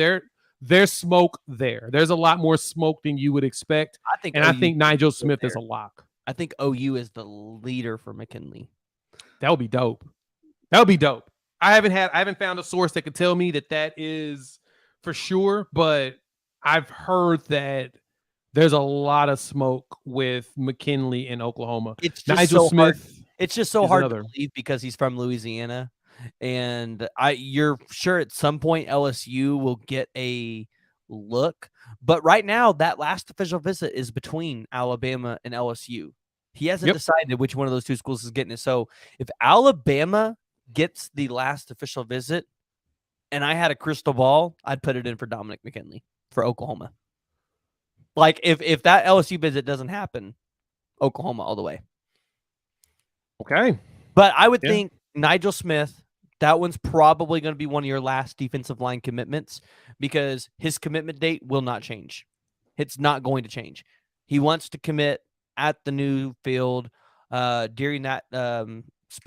there's smoke there. There's a lot more smoke than you would expect. I think Nigel Smith is a lock. I think OU is the leader for McKinley. That would be dope. I haven't found a source that could tell me that is for sure, but I've heard that. There's a lot of smoke with McKinley in Oklahoma. It's just Nigel Smith. Hard. It's just so hard to believe because he's from Louisiana, and you're sure at some point LSU will get a look. But right now, that last official visit is between Alabama and LSU. He hasn't decided which one of those 2 schools is getting it. So if Alabama gets the last official visit, and I had a crystal ball, I'd put it in for Dominic McKinley for Oklahoma. Like, if that LSU visit doesn't happen, Oklahoma all the way. Okay. But I would think Nigel Smith, that one's probably going to be one of your last defensive line commitments because his commitment date will not change. It's not going to change. He wants to commit at the new field during that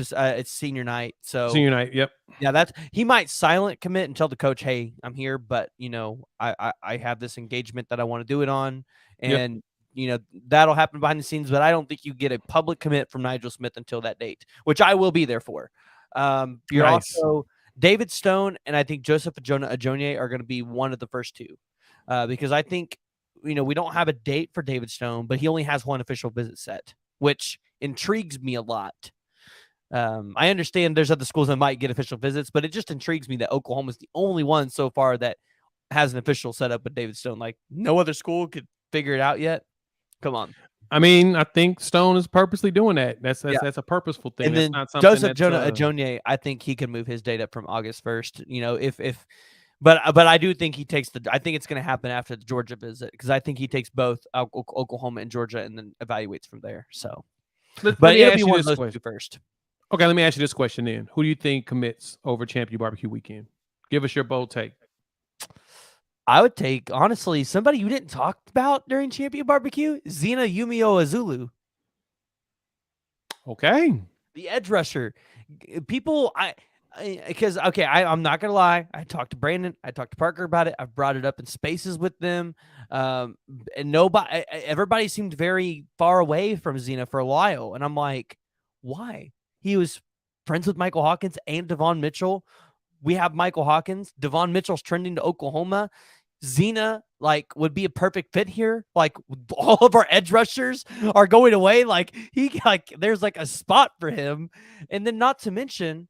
it's senior night. So senior night, yep. Yeah, he might silent commit and tell the coach, "Hey, I'm here, but you know, I have this engagement that I want to do it on," and you know that'll happen behind the scenes. But I don't think you get a public commit from Nigel Smith until that date, which I will be there for. You're also David Stone and I think Joseph Jonah Ajonye are going to be one of the first 2, because I think we don't have a date for David Stone, but he only has 1 official visit set, which intrigues me a lot. I understand there's other schools that might get official visits, but it just intrigues me that Oklahoma is the only one so far that has an official setup with David Stone. Like no other school could figure it out yet. Come on. I mean, I think Stone is purposely doing that. That's a purposeful thing. And then that's not Joseph Jonah Ajonye, I think he can move his date up from August 1st. You know, but I do think he takes I think it's going to happen after the Georgia visit because I think he takes both Oklahoma and Georgia and then evaluates from there. So, but it'll be one of those 2 first. Okay, let me ask you this question then. Who do you think commits over ChampU BBQ weekend? Give us your bold take. I would take, honestly, somebody you didn't talk about during ChampU BBQ, Zena Yumio Azulu. Okay. The edge rusher. People, because I'm not gonna lie. I talked to Brandon, I talked to Parker about it. I've brought it up in spaces with them, and everybody seemed very far away from Zena for a while, and I'm like, why? He was friends with Michael Hawkins and Devon Mitchell. We have Michael Hawkins. Devon Mitchell's trending to Oklahoma. Zena would be a perfect fit here. All of our edge rushers are going away. There's a spot for him. And then not to mention,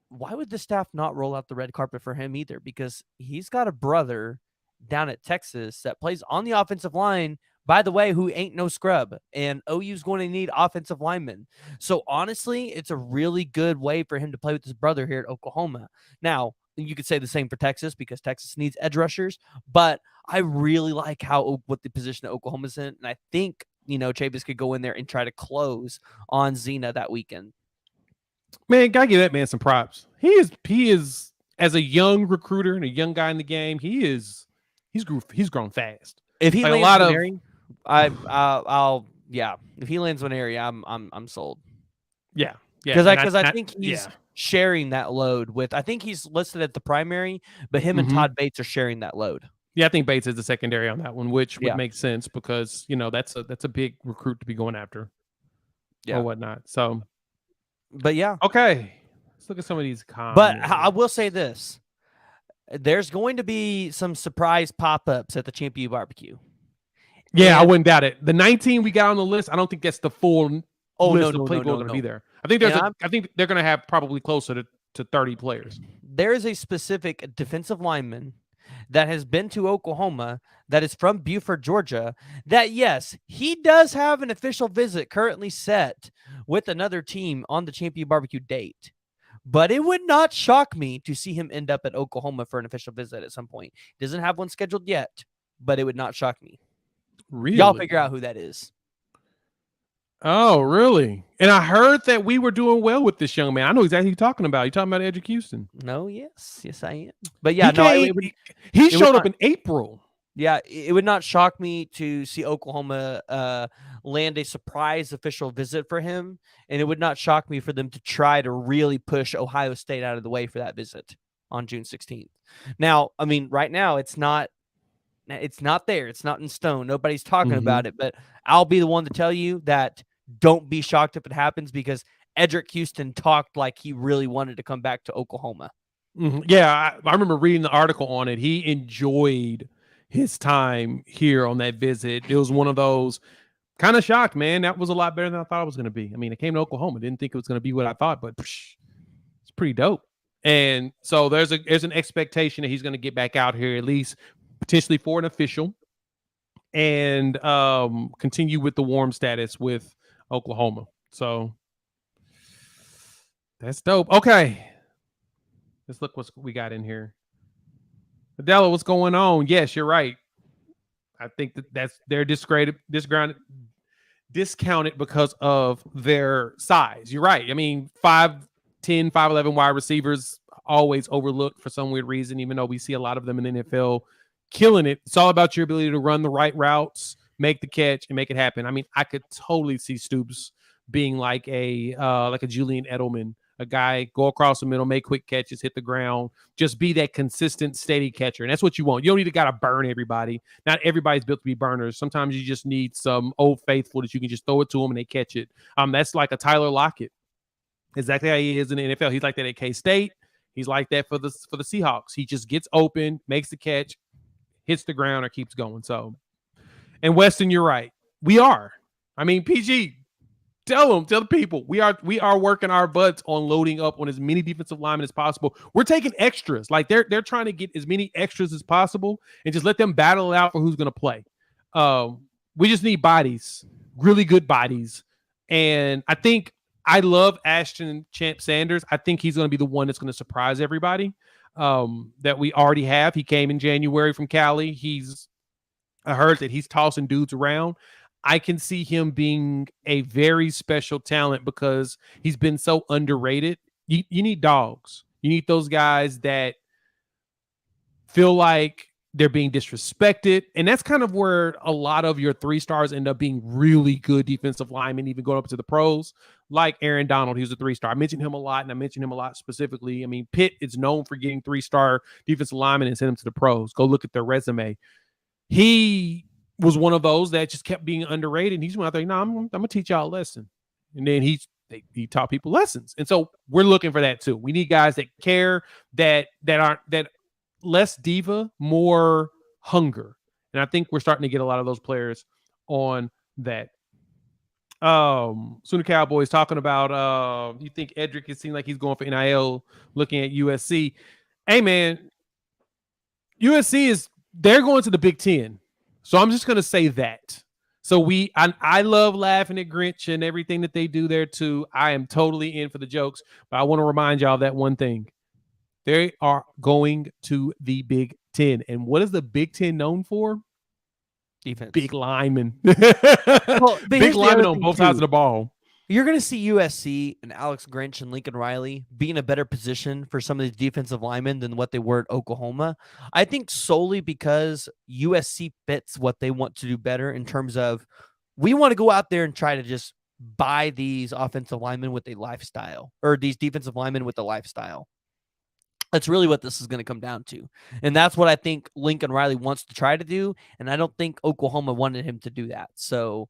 why would the staff not roll out the red carpet for him either? Because he's got a brother down at Texas that plays on the offensive line, by the way, who ain't no scrub, and OU's going to need offensive linemen. So honestly, it's a really good way for him to play with his brother here at Oklahoma. Now, you could say the same for Texas because Texas needs edge rushers, but I really like what the position that Oklahoma's in, and I think Chavis could go in there and try to close on Zena that weekend. Man, gotta give that man some props. He is as a young recruiter and a young guy in the game. He's grown fast. If he lands Winery, if he lands Winery, I'm sold. Yeah. Because I think he's sharing that load with. I think he's listed at the primary, but him and Todd Bates are sharing that load. Yeah, I think Bates is the secondary on that one, which would make sense because that's a big recruit to be going after, or whatnot. So, but okay, let's look at some of these comments. But I will say this: there's going to be some surprise pop-ups at the ChampU BBQ. Yeah, I wouldn't doubt it. The 19 we got on the list, I don't think that's the full list of people going to be there. I think I think they're going to have probably closer to 30 players. There is a specific defensive lineman that has been to Oklahoma that is from Buford, Georgia, that yes, he does have an official visit currently set with another team on the ChampU BBQ date. But it would not shock me to see him end up at Oklahoma for an official visit at some point. He doesn't have one scheduled yet, but it would not shock me. Really? Y'all figure out who that is. Oh, really? And I heard that we were doing well with this young man. I know exactly who you're talking about. You're talking about Edric Houston. No, yes, I am. But yeah, he showed up in April. Yeah, it would not shock me to see Oklahoma land a surprise official visit for him, and it would not shock me for them to try to really push Ohio State out of the way for that visit on June 16th. Now, I mean, right now it's not there. It's not in stone. Nobody's talking about it, but I'll be the one to tell you that don't be shocked if it happens because Edric Houston talked like he really wanted to come back to Oklahoma. Yeah, I remember reading the article on it. He enjoyed his time here on that visit. It was one of those kind of shocked, man. That was a lot better than I thought it was going to be. I mean, I came to Oklahoma. Didn't think it was going to be what I thought, but it's pretty dope. And so there's an expectation that he's going to get back out here at least potentially for an official and continue with the warm status with Oklahoma. So that's dope. Okay. Let's look what we got in here. Adela, what's going on? Yes, you're right. I think they're discounted because of their size. You're right. I mean, 5'10", 5'11" wide receivers always overlooked for some weird reason, even though we see a lot of them in the NFL killing it. It's all about your ability to run the right routes, make the catch, and make it happen. I mean, I could totally see Stoops being like a Julian Edelman, a guy go across the middle, make quick catches, hit the ground, just be that consistent, steady catcher. And that's what you want. You don't need to gotta burn everybody. Not everybody's built to be burners. Sometimes you just need some old faithful that you can just throw it to them and they catch it. That's like a Tyler Lockett. Exactly how he is in the NFL. He's like that at K-State. He's like that for the Seahawks. He just gets open, makes the catch, hits the ground, or keeps going. So, and Weston, you're right. We are. I mean, PG, tell the people we are working our butts on loading up on as many defensive linemen as possible. We're taking extras. Like they're trying to get as many extras as possible and just let them battle it out for who's going to play. We just need bodies, really good bodies. And I love Ashton Champ Sanders. I think he's going to be the one that's going to surprise everybody that we already have. He came in January from Cali. I heard that he's tossing dudes around. I can see him being a very special talent because he's been so underrated. You need dogs. You need those guys that feel like they're being disrespected. And that's kind of where a lot of your 3-stars end up being really good defensive linemen, even going up to the pros, like Aaron Donald. He was a 3-star. I mentioned him a lot, and I mentioned him a lot specifically. I mean, Pitt is known for getting 3-star defensive linemen and send them to the pros. Go look at their resume. He was one of those that just kept being underrated. And he's went out there, I'm going to teach y'all a lesson. And then he taught people lessons. And so we're looking for that too. We need guys that care, that less diva, more hunger. And I think we're starting to get a lot of those players on that. Sooner Cowboys talking about you think Edric, it seems like he's going for NIL, looking at USC. Hey man, USC they're going to the Big Ten. So I'm just gonna say that. So I love laughing at Grinch and everything that they do there too. I am totally in for the jokes, but I want to remind y'all that one thing. They are going to the Big Ten. And what is the Big Ten known for? Defense. Big linemen. Well, big linemen on both sides of the ball. You're going to see USC and Alex Grinch and Lincoln Riley be in a better position for some of these defensive linemen than what they were at Oklahoma. I think solely because USC fits what they want to do better in terms of we want to go out there and try to just buy these offensive linemen with a lifestyle, or these defensive linemen with a lifestyle. That's really what this is going to come down to. And that's what I think Lincoln Riley wants to try to do. And I don't think Oklahoma wanted him to do that. So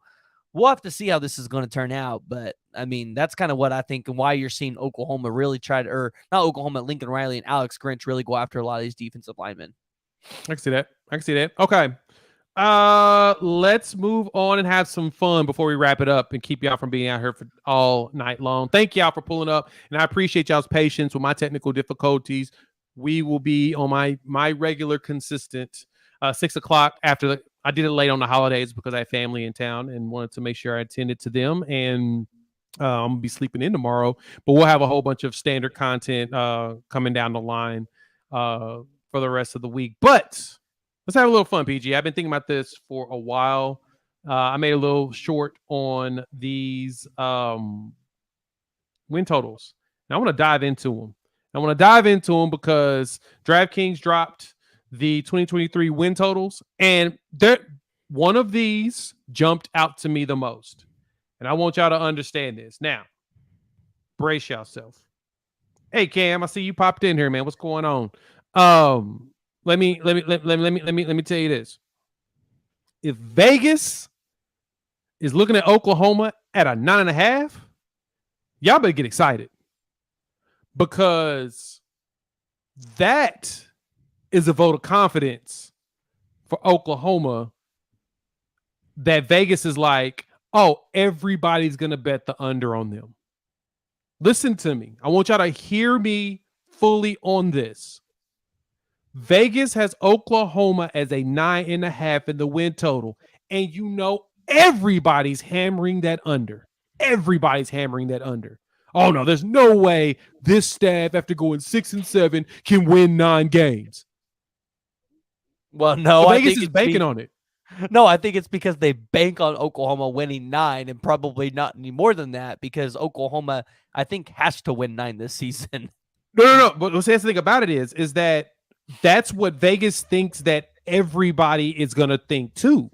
we'll have to see how this is going to turn out. But, I mean, that's kind of what I think and why you're seeing Oklahoma really try to, or not Oklahoma, Lincoln Riley and Alex Grinch really go after a lot of these defensive linemen. I can see that. Okay. Let's move on and have some fun before we wrap it up and keep y'all from being out here for all night long. Thank y'all for pulling up, and I appreciate y'all's patience with my technical difficulties. We will be on my regular consistent 6 o'clock after I did it late on the holidays because I had family in town and wanted to make sure I attended to them. And I'm gonna be sleeping in tomorrow, but we'll have a whole bunch of standard content coming down the line for the rest of the week. But let's have a little fun, PG. I've been thinking about this for a while. I made a little short on these win totals. And I want to dive into them. Because DraftKings dropped the 2023 win totals, and one of these jumped out to me the most. And I want y'all to understand this. Now, brace yourself. Hey, Cam, I see you popped in here, man. What's going on? Let me tell you this. If Vegas is looking at Oklahoma at a 9.5, y'all better get excited, because that is a vote of confidence for Oklahoma that Vegas is like, oh, everybody's going to bet the under on them. Listen to me. I want y'all to hear me fully on this. Vegas has Oklahoma as a 9.5 in the win total. And you know everybody's hammering that under. Oh, no, there's no way this staff, after going 6-7, can win 9 games. Well, no, Vegas is banking on it. No, I think it's because they bank on Oklahoma winning 9 and probably not any more than that, because Oklahoma, I think, has to win 9 this season. No. But the thing about it is that that's what Vegas thinks that everybody is going to think too.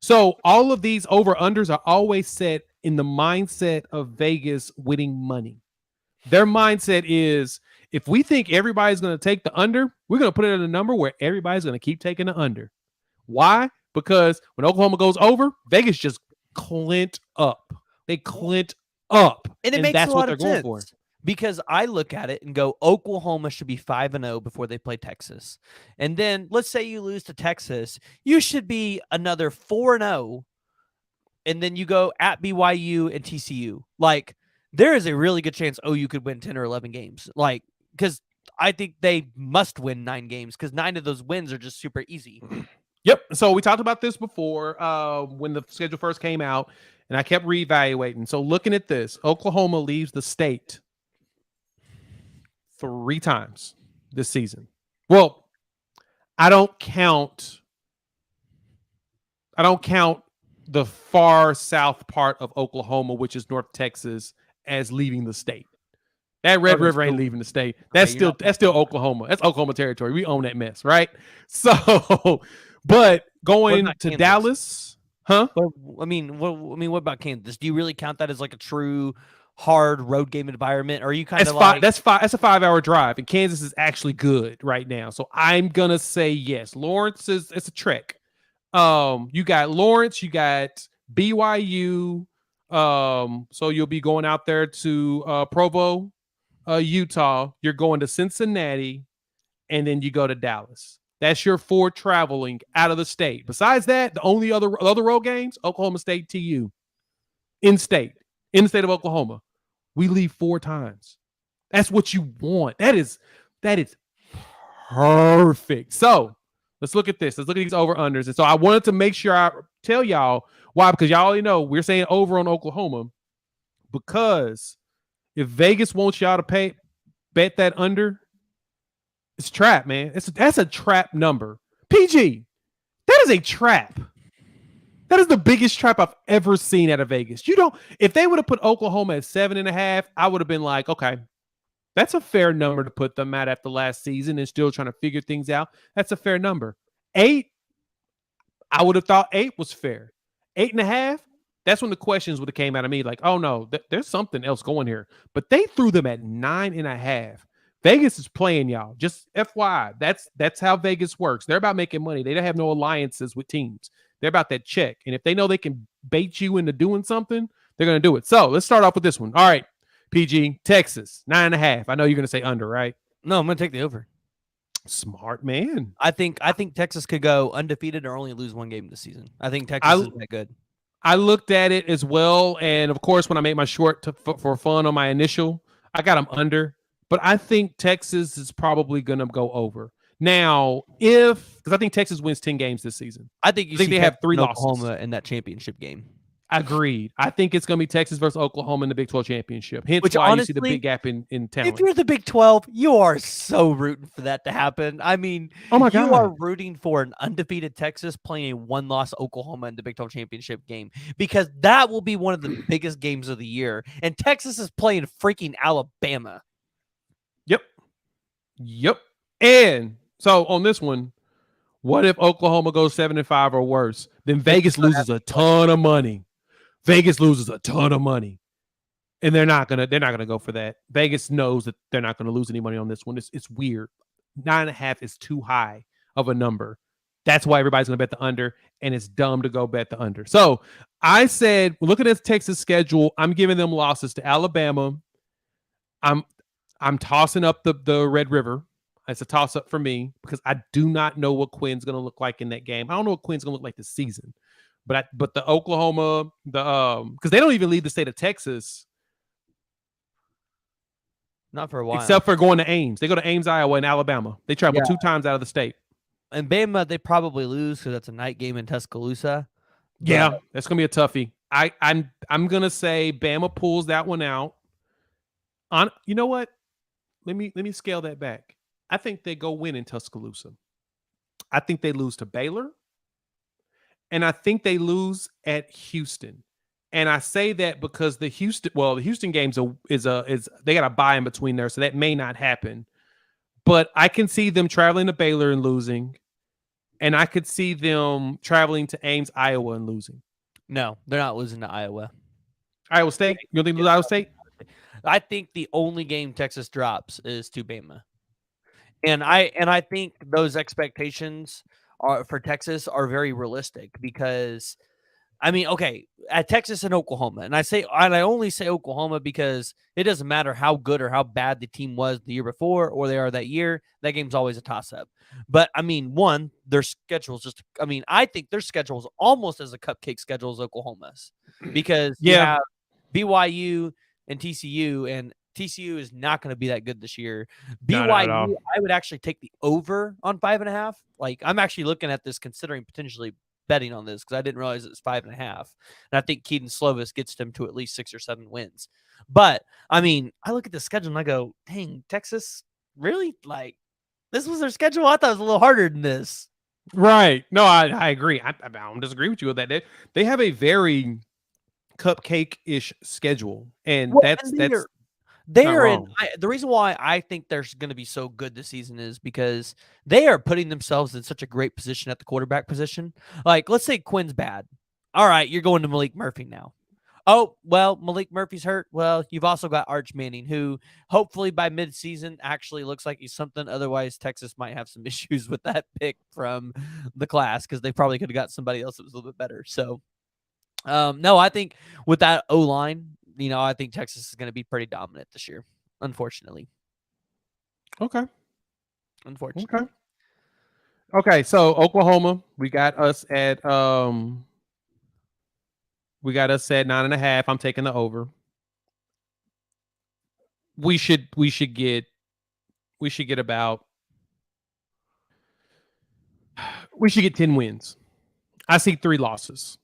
So all of these over-unders are always set in the mindset of Vegas winning money. Their mindset is, if we think everybody's going to take the under, we're going to put it at a number where everybody's going to keep taking the under. Why? Because when Oklahoma goes over, Vegas just clint up. They clint up. And makes that's a lot what they're going for. Because I look at it and go, Oklahoma should be 5-0 before they play Texas. And then let's say you lose to Texas, you should be another 4-0. And then you go at BYU and TCU. Like, there is a really good chance OU could win 10 or 11 games. Like, because I think they must win 9 games, because 9 of those wins are just super easy. Yep. So we talked about this before when the schedule first came out, and I kept reevaluating. So looking at this, Oklahoma leaves the state 3 times this season. Well, I don't count the far south part of Oklahoma, which is North Texas, as leaving the state. That Red River ain't leaving the state. That's still Oklahoma. That's Oklahoma territory. We own that mess, right? So, but going to Kansas? Dallas, huh? What about Kansas? Do you really count that as like a true hard road game environment? Or are you kind of like that's a 5-hour drive, and Kansas is actually good right now. So I'm gonna say yes. Lawrence it's a trek. You got Lawrence, you got BYU. So you'll be going out there to Provo, Utah. You're going to Cincinnati, and then you go to Dallas. That's your 4 traveling out of the state. Besides that, the only other road games, Oklahoma State, TU, in the state of Oklahoma. We leave 4 times. That's what you want. That is perfect. So let's look at this. Let's look at these over unders. And so I wanted to make sure I tell y'all why, because y'all already know we're saying over on Oklahoma, because if Vegas wants y'all to bet that under, it's a trap, man. That's a trap number. PG, that is a trap. That is the biggest trap I've ever seen out of Vegas. If they would have put Oklahoma at 7.5, I would have been like, okay, that's a fair number to put them at after last season and still trying to figure things out. That's a fair number. 8, I would have thought 8 was fair. 8.5, that's when the questions would have came out of me like, oh no, there's something else going here. But they threw them at 9.5. Vegas is playing y'all. Just FYI, that's how Vegas works. They're about making money. They don't have no alliances with teams. They're about that check. And if they know they can bait you into doing something, they're going to do it. So let's start off with this one. All right, PG, Texas, 9.5. I know you're going to say under, right? No, I'm going to take the over. Smart man. I think Texas could go undefeated or only lose 1 game this season. I think Texas is that good. I looked at it as well. And of course, when I made my short for fun on my initial, I got them under. But I think Texas is probably going to go over. Now, because I think Texas wins 10 games this season. I think they have 3 losses. Oklahoma in that championship game. Agreed. I think it's going to be Texas versus Oklahoma in the Big 12 championship. Hence Which, why honestly, you see the big gap in talent. If you're the Big 12, you are so rooting for that to happen. I mean, oh my God. You are rooting for an undefeated Texas playing a 1-loss Oklahoma in the Big 12 championship game, because that will be one of the biggest games of the year. And Texas is playing freaking Alabama. Yep. And so on this one, what if Oklahoma goes 7-5 or worse? Then Vegas loses a ton of money. And they're not gonna go for that. Vegas knows that they're not gonna lose any money on this one. It's weird. 9.5 is too high of a number. That's why everybody's gonna bet the under, and it's dumb to go bet the under. So I said, looking at Texas schedule, I'm giving them losses to Alabama. I'm tossing up the Red River. It's a toss up for me because I do not know what Quinn's going to look like in that game. I don't know what Quinn's going to look like this season, but the Oklahoma, because they don't even leave the state of Texas, not for a while, except for going to Ames. They go to Ames, Iowa, and Alabama. They travel 2 times out of the state. And Bama, they probably lose because that's a night game in Tuscaloosa. Yeah, that's going to be a toughie. I'm going to say Bama pulls that one out. You know what? Let me scale that back. I think they go win in Tuscaloosa. I think they lose to Baylor. And I think they lose at Houston. And I say that because the Houston games is they got a bye in between there, so that may not happen. But I can see them traveling to Baylor and losing. And I could see them traveling to Ames, Iowa, and losing. No, they're not losing to Iowa. Iowa State? You don't think lose Iowa State? I think the only game Texas drops is to Bama. And I think those expectations for Texas are very realistic because, I mean, okay, at Texas and Oklahoma, and I only say Oklahoma because it doesn't matter how good or how bad the team was the year before or they are that year. That game's always a toss-up. But, I mean, their schedule's I think their schedule is almost as a cupcake schedule as Oklahoma's because you have BYU and TCU, and TCU is not going to be that good this year. BYU, I would actually take the over on 5.5. Like, I'm actually looking at this considering potentially betting on this because I didn't realize it was 5.5. And I think Keaton Slovis gets them to at least 6 or 7 wins. But, I mean, I look at the schedule and I go, dang, Texas, really? Like, this was their schedule? I thought it was a little harder than this. Right. No, I agree. I don't disagree with you with that. They have a very cupcake-ish schedule, and Well, that's and that's not they're in. wrong. The reason why I think they're going to be so good this season is because they are putting themselves in such a great position at the quarterback position. Like, let's say Quinn's bad. All right, you're going to Malik Murphy now. Oh, well, Malik Murphy's hurt. Well, you've also got Arch Manning, who hopefully by midseason actually looks like he's something. Otherwise, Texas might have some issues with that pick from the class because they probably could have got somebody else that was a little bit better. So, no, I think with that O line, I think Texas is going to be pretty dominant this year. Unfortunately, Okay. unfortunately. Okay. So Oklahoma, we got us at 9.5. I'm taking the over. We should get about we should get 10 wins. I see 3 losses.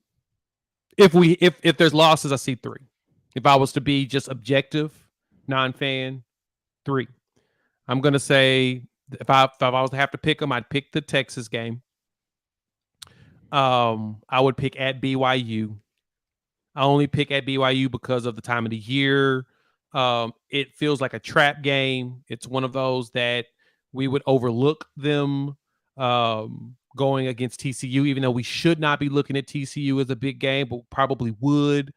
If there's losses, I see 3. If I was to be just objective, non-fan, 3. I'm gonna say if I was to have to pick them, I'd pick the Texas game. I would pick at BYU. I only pick at BYU because of the time of the year. It feels like a trap game. It's one of those that we would overlook them going against TCU, even though we should not be looking at TCU as a big game, but probably would.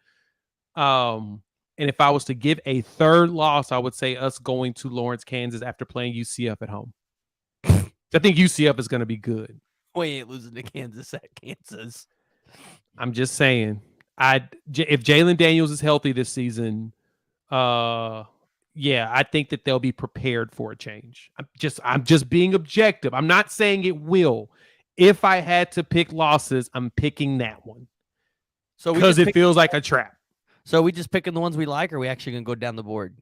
And if I was to give a third loss, I would say us going to Lawrence, Kansas after playing UCF at home. I think UCF is going to be good. We ain't losing to Kansas at Kansas. I'm just saying. If Jalen Daniels is healthy this season, yeah, I think that they'll be prepared for a change. I'm just being objective. I'm not saying it will. If I had to pick losses, I'm picking that one. So because it feels like a trap. So we just picking the ones we like, or are we actually gonna go down the board?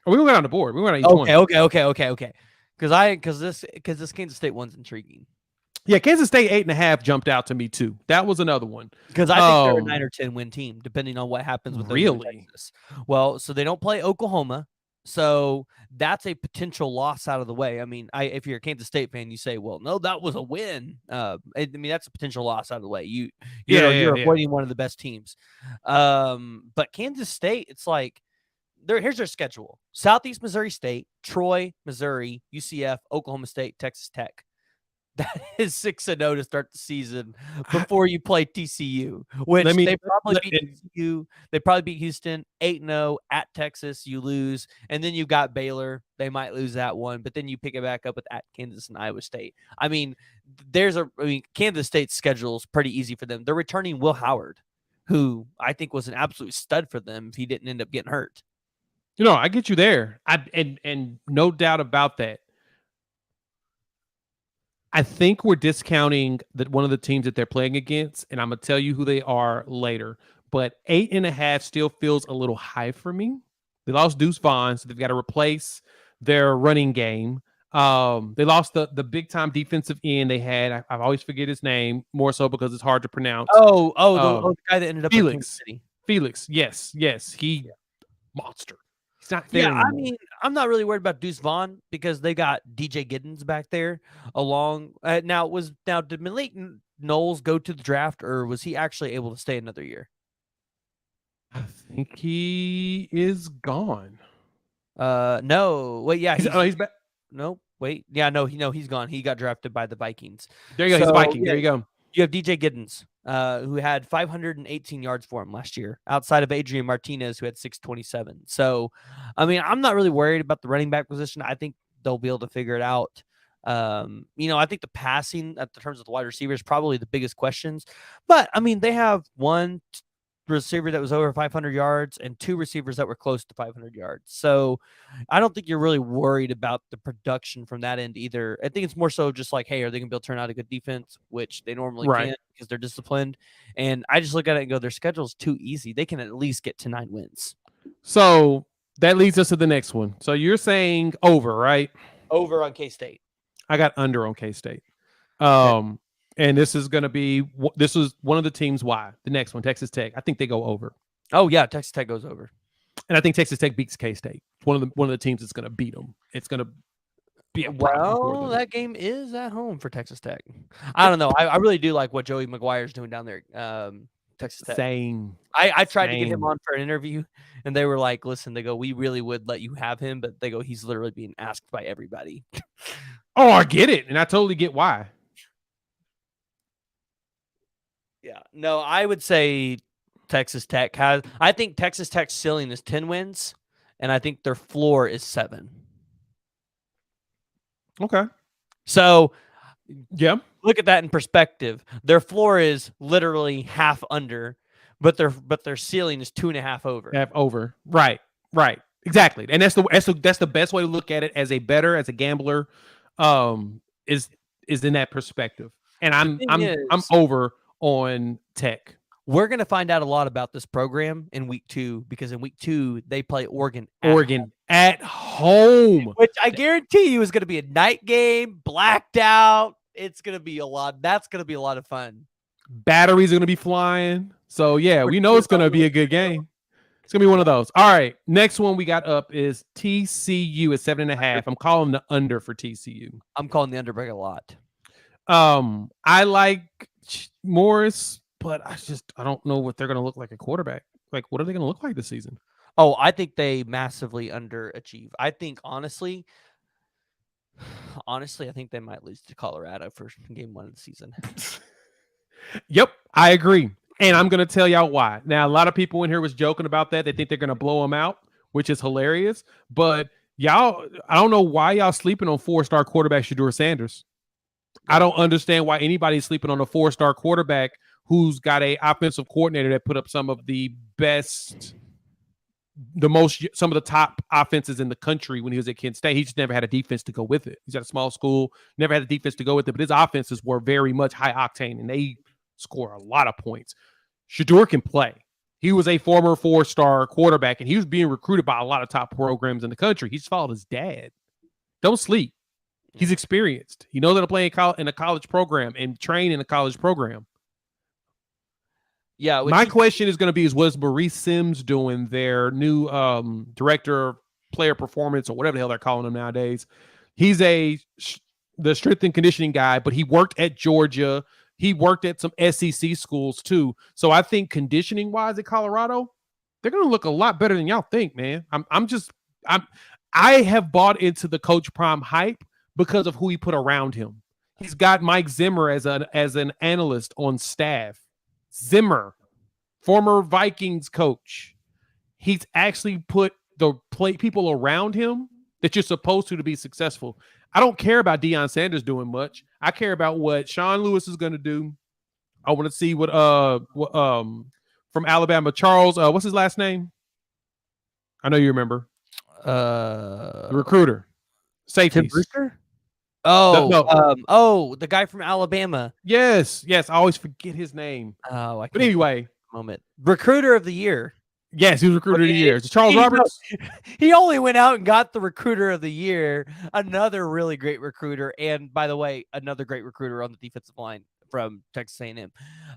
Oh, we went on the board. We went on each one. Okay. Because this Kansas State one's intriguing. Yeah, Kansas State 8.5 jumped out to me too. That was another one. Because I think they're a 9 or 10 win team, depending on what happens with really. Texas. Well, so they don't play Oklahoma, so that's a potential loss out of the way. I mean, if you're a Kansas State fan, you say, "Well, no, that was a win." I mean, that's a potential loss out of the way. You're avoiding one of the best teams. But Kansas State, it's like here's their schedule: Southeast Missouri State, Troy, Missouri, UCF, Oklahoma State, Texas Tech. That is 6-0 to start the season before you play TCU, which they probably beat TCU. They probably beat Houston 8-0 at Texas. You lose, and then you got Baylor. They might lose that one, but then you pick it back up with at Kansas and Iowa State. I mean, Kansas State's schedule is pretty easy for them. They're returning Will Howard, who I think was an absolute stud for them if he didn't end up getting hurt. I get you there. And no doubt about that. I think we're discounting that one of the teams that they're playing against, and I'm gonna tell you who they are later. But 8.5 still feels a little high for me. They lost Deuce Vaughn, so they've got to replace their running game. They lost the big time defensive end they had. I always forget his name, more so because it's hard to pronounce. The guy that ended up Felix. in Kansas City. Felix, yes, monster. It's not fair. Yeah, anymore. I mean, I'm not really worried about Deuce Vaughn because they got DJ Giddens back there along. Did Malik Knowles go to the draft, or was he actually able to stay another year? I think he is gone. No. Wait, yeah, he's back. No, wait, yeah, no, he's gone. He got drafted by the Vikings. There you go. He's a Viking. Yeah, there you go. You have DJ Giddens, who had 518 yards for him last year, outside of Adrian Martinez, who had 627. So, I mean, I'm not really worried about the running back position. I think they'll be able to figure it out. I think the passing at the terms of the wide receiver is probably the biggest questions. But, I mean, they have one receiver that was over 500 yards and 2 receivers that were close to 500 yards. So I don't think you're really worried about the production from that end either. I think it's more so just like, hey, are they going to be able to turn out a good defense, which they normally can't because they're disciplined. And I just look at it and go, their schedule's too easy. They can at least get to 9 wins. So that leads us to the next one. So you're saying over, right? Over on K-State. I got under on K-State. Okay. And this is one of the teams. Why? The next one, Texas Tech. I think they go over. Oh yeah, Texas Tech goes over. And I think Texas Tech beats K-State. One of the teams that's going to beat them. It's going to. be a problem for Well, them. that game is at home for Texas Tech. I don't know. I really do like what Joey McGuire's doing down there, Texas Tech. Same. I tried to get him Same. on for an interview, and they were like, "Listen," they go, "we really would let you have him, but they go, he's literally being asked by everybody." Oh, I get it, and I totally get why. Yeah. No, I would say Texas Tech has. I think Texas Tech's ceiling is 10 wins, and I think their floor is 7. Okay. So Yeah. look at that in perspective. Their floor is literally half under, but their ceiling is 2.5 over. Half over. Right. Right. Exactly. And that's the best way to look at it as a bettor, as a gambler, is in that perspective. And I'm over on Tech. We're going to find out a lot about this program in week 2, because in week 2 they play Oregon at home, which I guarantee you is going to be a night game, blacked out. It's going to be a lot. That's going to be a lot of fun. Batteries are going to be flying. So yeah, we know it's going to be a good game. It's going to be one of those. All right. Next one we got up is TCU at 7.5. I'm calling the under for TCU. I'm calling the under a lot. I like Morris, but I don't know what they're going to look like at quarterback. Like, what are they going to look like this season? Oh, I think they massively underachieve. I think honestly, I think they might lose to Colorado for game 1 of the season. Yep, I agree. And I'm going to tell y'all why. Now, a lot of people in here was joking about that. They think they're going to blow them out, which is hilarious. But y'all, I don't know why y'all sleeping on 4-star quarterback Shedeur Sanders. I don't understand why anybody's sleeping on a 4-star quarterback who's got a offensive coordinator that put up some of the top offenses in the country when he was at Kent State. He just never had a defense to go with it. He's at a small school, never had a defense to go with it, but his offenses were very much high octane and they score a lot of points. Shedeur can play. He was a former 4-star quarterback and he was being recruited by a lot of top programs in the country. He's followed his dad. Don't sleep. He's experienced. He knows how to play in a college program and train in a college program. Yeah. My question is going to be what is Maurice Sims doing, their new director of player performance or whatever the hell they're calling him nowadays. He's the strength and conditioning guy, but he worked at Georgia. He worked at some SEC schools too. So I think conditioning wise at Colorado, they're going to look a lot better than y'all think, man. I have bought into the Coach Prime hype because of who he put around him. He's got Mike Zimmer as an analyst on staff. Zimmer, former Vikings coach. He's actually put the people around him that you're supposed to be successful. I don't care about Deion Sanders doing much. I care about what Sean Lewis is going to do. I want to see what from Alabama, Charles, what's his last name? I know you remember. The recruiter. Safeties. Tim Brewster? Oh, the guy from Alabama. Yes. I always forget his name. Oh, but anyway, recruiter of the year. Yes, he was recruiter of the year. Is it Charles Roberts? He only went out and got the recruiter of the year. Another really great recruiter, and by the way, another great recruiter on the defensive line from Texas A&M.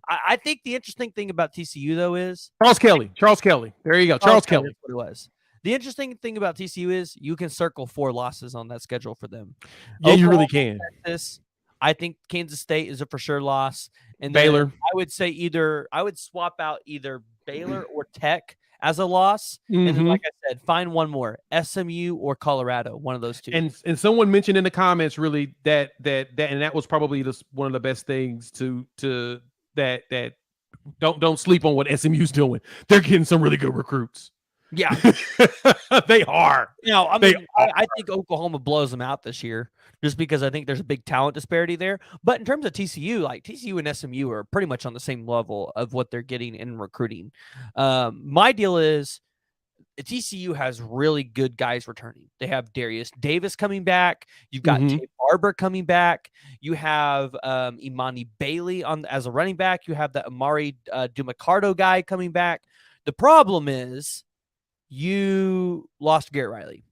I think the interesting thing about TCU though is Charles Kelly. There you go, Charles Kelly. That's what it was. The interesting thing about TCU is you can circle 4 losses on that schedule for them. Yeah, you really can. Texas, I think Kansas State is a for sure loss. And Baylor. I would say I would swap out either Baylor or Tech as a loss. Mm-hmm. And then, like I said, find one more, SMU or Colorado, one of those two. And someone mentioned in the comments really that and that was probably one of the best things to that don't sleep on what SMU's doing. They're getting some really good recruits. Yeah, they are. I think Oklahoma blows them out this year just because I think there's a big talent disparity there. But in terms of TCU, like TCU and SMU are pretty much on the same level of what they're getting in recruiting. My deal is TCU has really good guys returning. They have Darius Davis coming back. You've got Tay Barber coming back. You have Imani Bailey as a running back. You have the Amari Dumacardo guy coming back. The problem is you lost Garrett Riley.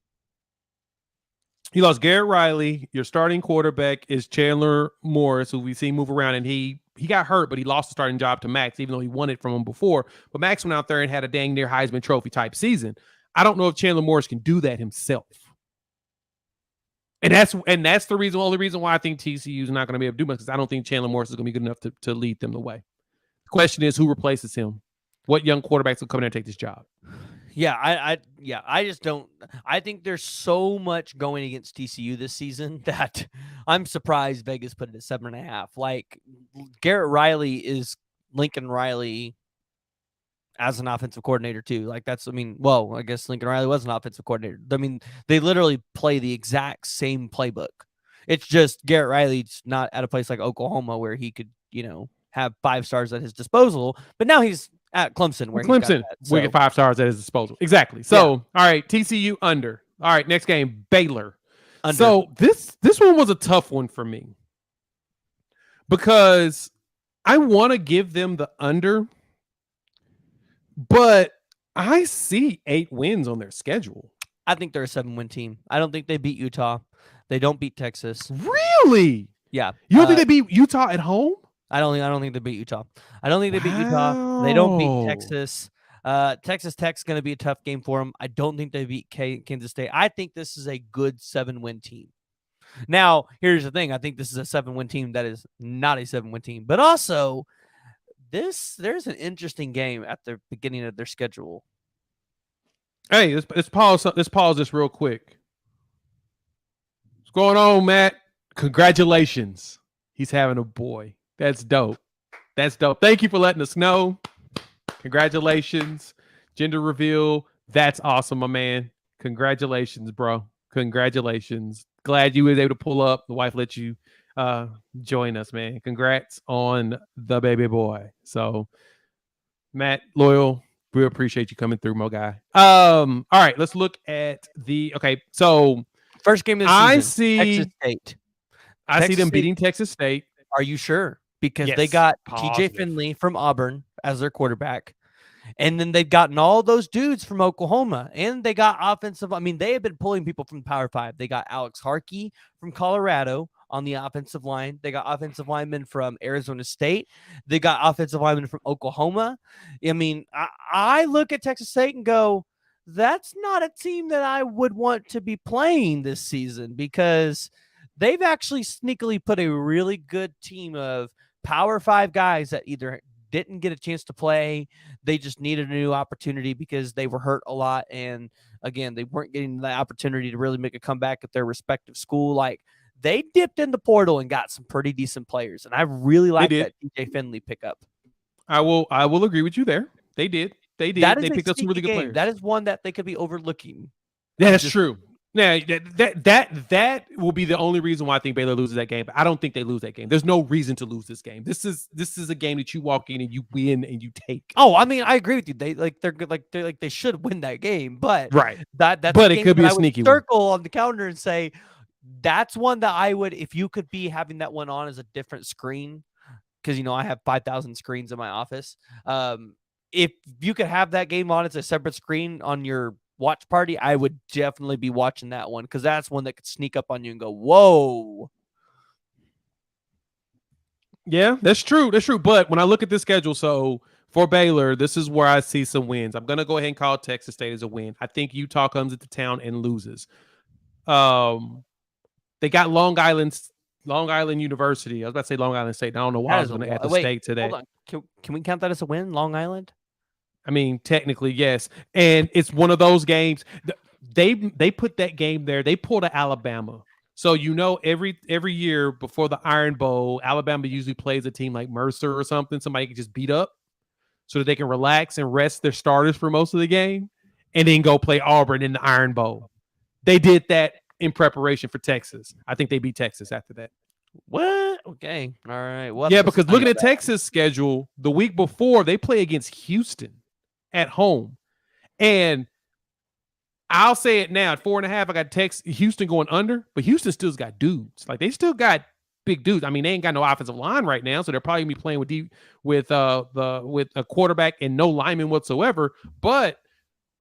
He lost Garrett Riley. Your starting quarterback is Chandler Morris, who we see move around, and he got hurt, but he lost the starting job to Max, even though he won it from him before. But Max went out there and had a dang near Heisman Trophy type season. I don't know if Chandler Morris can do that himself. And that's the only reason why I think TCU is not going to be able to do much, because I don't think Chandler Morris is going to be good enough to lead them the way. The question is, who replaces him? What young quarterbacks will come in and take this job? Yeah, I just don't. I think there's so much going against TCU this season that I'm surprised Vegas put it at 7.5. Like, Garrett Riley is Lincoln Riley as an offensive coordinator too. Like, I guess Lincoln Riley was an offensive coordinator. I mean, they literally play the exact same playbook. It's just Garrett Riley's not at a place like Oklahoma where he could, have 5 stars at his disposal, but now he's at Clemson, where Clemson, he's got that, we get 5 stars at his disposal. Exactly. So, All right, TCU under. All right, next game, Baylor. Under. So this one was a tough one for me because I want to give them the under, but I see 8 wins on their schedule. I think they're a 7-win team. I don't think they beat Utah. They don't beat Texas. Really? Yeah. You don't think they beat Utah at home? I don't think they beat Utah. I don't think they beat Utah. They don't beat Texas. Texas Tech's going to be a tough game for them. I don't think they beat Kansas State. I think this is a good 7-win team. Now, here's the thing. I think this is a 7-win team that is not a 7-win team. But also, there's an interesting game at the beginning of their schedule. Hey, let's pause this real quick. What's going on, Matt? Congratulations. He's having a boy. That's dope. That's dope. Thank you for letting us know. Congratulations. Gender reveal. That's awesome, my man. Congratulations, bro. Congratulations. Glad you was able to pull up. The wife let you join us, man. Congrats on the baby boy. So, Matt, loyal, we appreciate you coming through, my guy. All right, let's look at so first game of the season. Texas State. I see them beating Texas State. Are you sure? Because yes, they got positive. TJ Finley from Auburn as their quarterback. And then they've gotten all those dudes from Oklahoma. And they got offensive. I mean, they have been pulling people from Power 5. They got Alex Harkey from Colorado on the offensive line. They got offensive linemen from Arizona State. They got offensive linemen from Oklahoma. I mean, I look at Texas State and go, that's not a team that I would want to be playing this season, because they've actually sneakily put a really good team of Power 5 guys that either didn't get a chance to play, they just needed a new opportunity because they were hurt a lot, and again, they weren't getting the opportunity to really make a comeback at their respective school. Like, they dipped in the portal and got some pretty decent players, and I really like that TJ Finley pickup. I will agree with you there. They did. They picked up some really good players. That is one that they could be overlooking. Yeah, that's true. Now, that will be the only reason why I think Baylor loses that game. But I don't think they lose that game. There's no reason to lose this game. This is a game that you walk in and you win and you take. Oh, I mean, I agree with you. They're good. They should win that game. But right, that's but it could be a sneaky circle on the calendar and say that's one that I would, if you could be having that one on as a different screen, because I have 5,000 screens in my office. If you could have that game on as a separate screen on your watch party, I would definitely be watching that one, because that's one that could sneak up on you and go, whoa. Yeah, that's true. But when I look at this schedule, so for Baylor, this is where I see some wins. I'm going to go ahead and call Texas State as a win. I think Utah comes into town and loses. They got Long Island University. I was about to say Long Island State. I don't know why I was going to add the state to that. Hold on. Can we count that as a win, Long Island? I mean, technically, yes. And it's one of those games. They put that game there. They pulled to Alabama. So, every year before the Iron Bowl, Alabama usually plays a team like Mercer or something. Somebody can just beat up so that they can relax and rest their starters for most of the game and then go play Auburn in the Iron Bowl. They did that in preparation for Texas. I think they beat Texas after that. What? Okay. All right. Well, yeah, because looking at Texas' schedule, the week before, they play against Houston at home. And I'll say it now, at 4.5, I got Houston going under, but Houston still's got dudes. Like, they still got big dudes. I mean, they ain't got no offensive line right now, so they're probably gonna be playing with a quarterback and no lineman whatsoever. But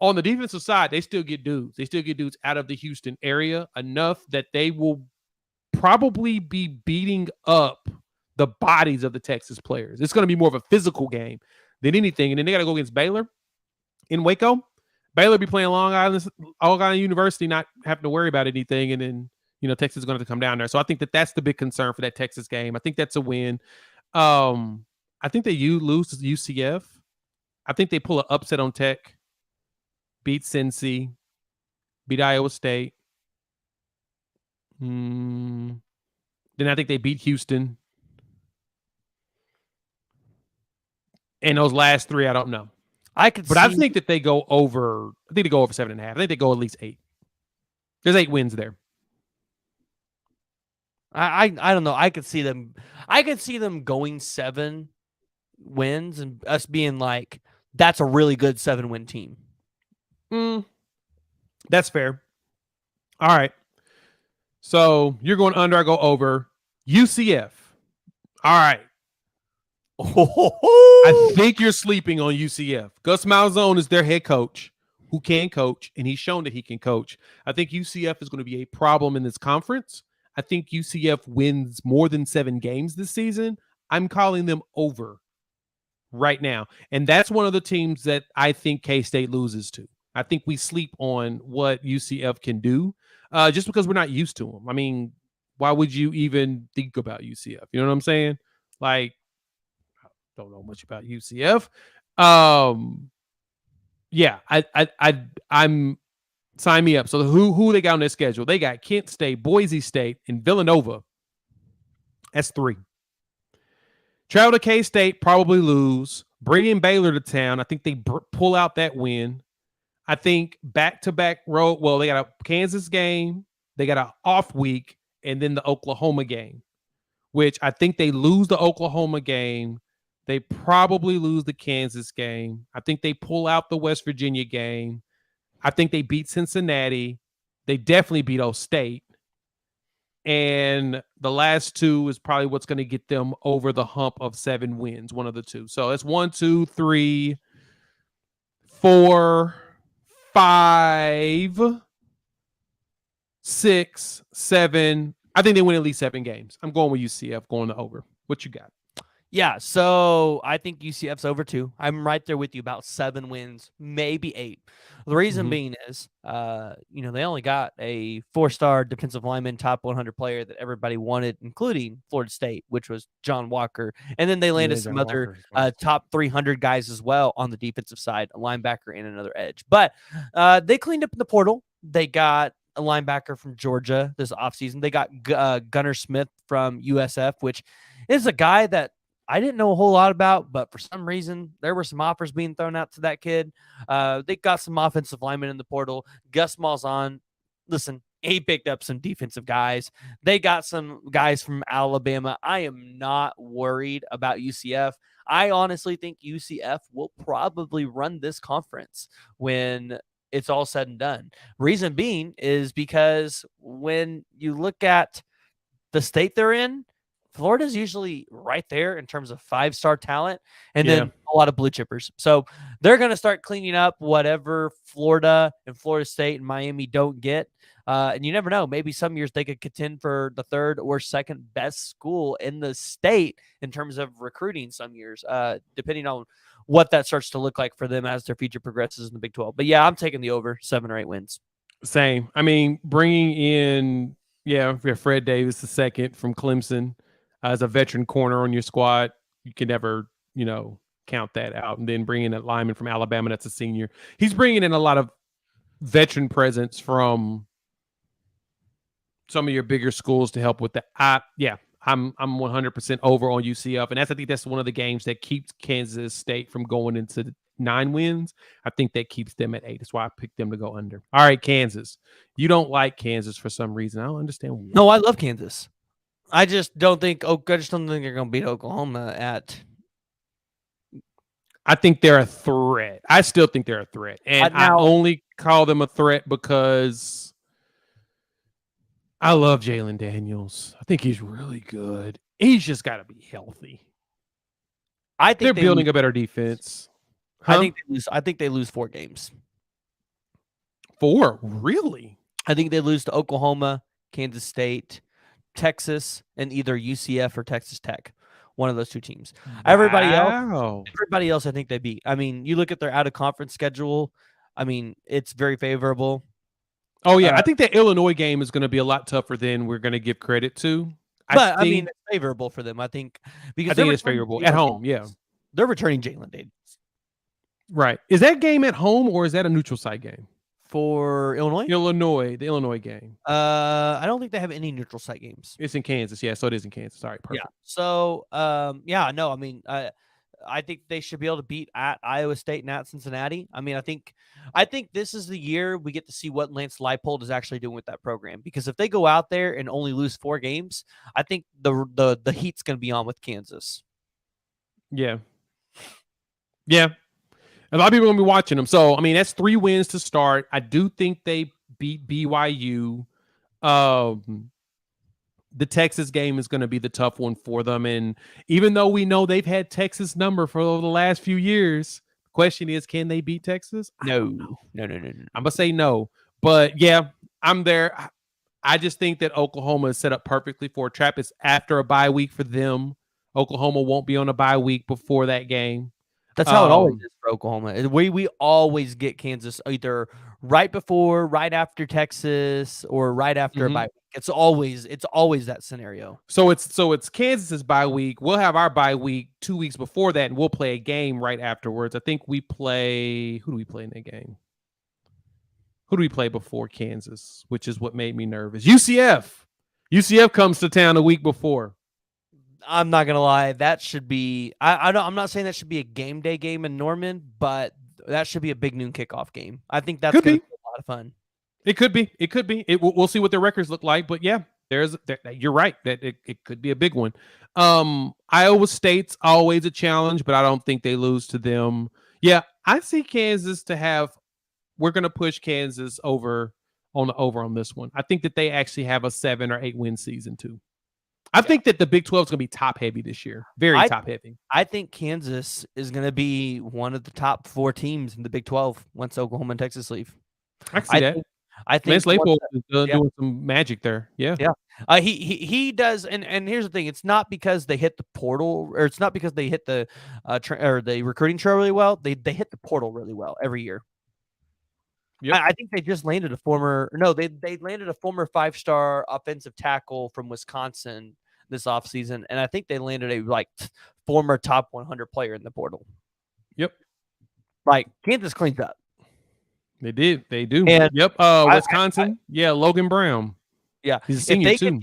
on the defensive side, they still get dudes. They still get dudes out of the Houston area enough that they will probably be beating up the bodies of the Texas players. It's going to be more of a physical game than anything. And then they got to go against Baylor in Waco. Baylor be playing Long Island University, not having to worry about anything. And then, Texas is going to have to come down there. So I think that's the big concern for that Texas game. I think that's a win. I think you lose to UCF. I think they pull an upset on Tech, beat Cincy, beat Iowa State. Then I think they beat Houston. And those last three, I don't know. I think that they go over. I think they go over 7.5. I think they go at least 8. There's 8 wins there. I don't know. I could see them going 7 wins and us being like, that's a really good 7-win team. That's fair. All right. So you're going under, I go over. UCF. All right. I think you're sleeping on UCF. Gus Malzahn is their head coach who can coach, and he's shown that he can coach. I think UCF is going to be a problem in this conference. I think UCF wins more than 7 games this season. I'm calling them over right now. And that's one of the teams that I think K-State loses to. I think we sleep on what UCF can do just because we're not used to them. I mean, why would you even think about UCF? You know what I'm saying? Like, I don't know much about UCF. Yeah, I'm sign me up. So who they got on their schedule? They got Kent State, Boise State, and Villanova. That's 3. Travel to K-State, probably lose. Bring in Baylor to town. I think they pull out that win. I think back-to-back road. Well, they got a Kansas game. They got an off week, and then the Oklahoma game, which I think they lose the Oklahoma game. They probably lose the Kansas game. I think they pull out the West Virginia game. I think they beat Cincinnati. They definitely beat O State. And the last 2 is probably what's going to get them over the hump of 7 wins, one of the 2. So it's 1, 2, 3, 4, 5, 6, 7. I think they win at least 7 games. I'm going with UCF, going to over. What you got? Yeah, so I think UCF's over 2. I'm right there with you, about 7 wins, maybe 8. The reason being is, they only got a 4-star defensive lineman, top 100 player that everybody wanted, including Florida State, which was John Walker. And then they landed some other top 300 guys as well on the defensive side, a linebacker and another edge. But they cleaned up in the portal. They got a linebacker from Georgia this offseason. They got Gunnar Smith from USF, which is a guy that I didn't know a whole lot about, but for some reason, there were some offers being thrown out to that kid. They got some offensive linemen in the portal. Gus Malzahn, listen, he picked up some defensive guys. They got some guys from Alabama. I am not worried about UCF. I honestly think UCF will probably run this conference when it's all said and done. Reason being is because when you look at the state they're in, Florida's usually right there in terms of 5-star talent and then a lot of blue chippers. So they're going to start cleaning up whatever Florida and Florida State and Miami don't get. And you never know. Maybe some years they could contend for the 3rd or 2nd best school in the state in terms of recruiting some years, depending on what that starts to look like for them as their future progresses in the Big 12. But yeah, I'm taking the over 7 or 8 wins. Same. I mean, bringing in, we have Fred Davis II from Clemson. As a veteran corner on your squad, you can never, count that out. And then bringing in a lineman from Alabama that's a senior. He's bringing in a lot of veteran presence from some of your bigger schools to help with that. I'm 100% over on UCF, and I think that's one of the games that keeps Kansas State from going into 9 wins. I think that keeps them at 8. That's why I picked them to go under. All right, Kansas. You don't like Kansas for some reason. I don't understand why. No, I love Kansas. I just don't think they're going to beat Oklahoma at. I think they're a threat. I still think they're a threat. And I only call them a threat because I love Jalen Daniels. I think he's really good. He's just got to be healthy. I think they're building a better defense. Huh? I think they lose 4 games. 4? Really? I think they lose to Oklahoma, Kansas State, Texas, and either UCF or Texas Tech. One of those 2 teams. Wow. Everybody else, I think they beat. I mean, you look at their out-of-conference schedule. I mean, it's very favorable. Oh yeah, I think that Illinois game is going to be a lot tougher than we're going to give credit to. I mean, it's favorable for them. I think because it's favorable at home. Yeah, they're returning Jalen Davis. Right. Is that game at home or is that a neutral site game for Illinois? The Illinois game. I don't think they have any neutral site games. It's in Kansas. Yeah, so it is in Kansas. All right, perfect. Yeah. So, no, I mean, I think they should be able to beat at Iowa State and at Cincinnati. I mean, I think this is the year we get to see what Lance Leipold is actually doing with that program. Because if they go out there and only lose 4 games, I think the heat's going to be on with Kansas. Yeah. Yeah. A lot of people are going to be watching them. So, I mean, that's 3 wins to start. I do think they beat BYU. The Texas game is going to be the tough one for them. And even though we know they've had Texas number for the last few years, the question is, can they beat Texas? No. I'm going to say no. But, yeah, I'm there. I just think that Oklahoma is set up perfectly for a trap. It's after a bye week for them. Oklahoma won't be on a bye week before that game. That's how it always is for Oklahoma. We always get Kansas either right before, right after Texas, or right after a bye week. It's always that scenario. So it's Kansas's bye week. We'll have our bye week 2 weeks before that, and we'll play a game right afterwards. I think we play. Who do we play in that game? Who do we play before Kansas? Which is what made me nervous. UCF. UCF comes to town a week before. I'm not gonna lie. That should be. I'm not saying that should be a game day game in Norman, but that should be a big noon kickoff game. I think that's gonna be a lot of fun. It could be. We'll see what their records look like. But yeah, you're right that it could be a big one. Iowa State's always a challenge, but I don't think they lose to them. Yeah, I see Kansas to have. We're gonna push Kansas over on this one. I think that they actually have a 7 or 8 win season too. I think that the Big 12 is going to be top heavy this year. Very top heavy. I think Kansas is going to be one of the top 4 teams in the Big 12 once Oklahoma and Texas leave. I see that. I think Lance Leipold is doing some magic there. Yeah. Yeah. He does. And here's the thing. It's not because they hit the portal, or it's not because they hit the the recruiting trail really well. They hit the portal really well every year. Yep. I think they just landed a former 5-star offensive tackle from Wisconsin this offseason, and I think they landed a former top 100 player in the portal. Yep. Kansas cleans up. They did. They do. And yep. Wisconsin. Logan Brown. Yeah. He's a senior too.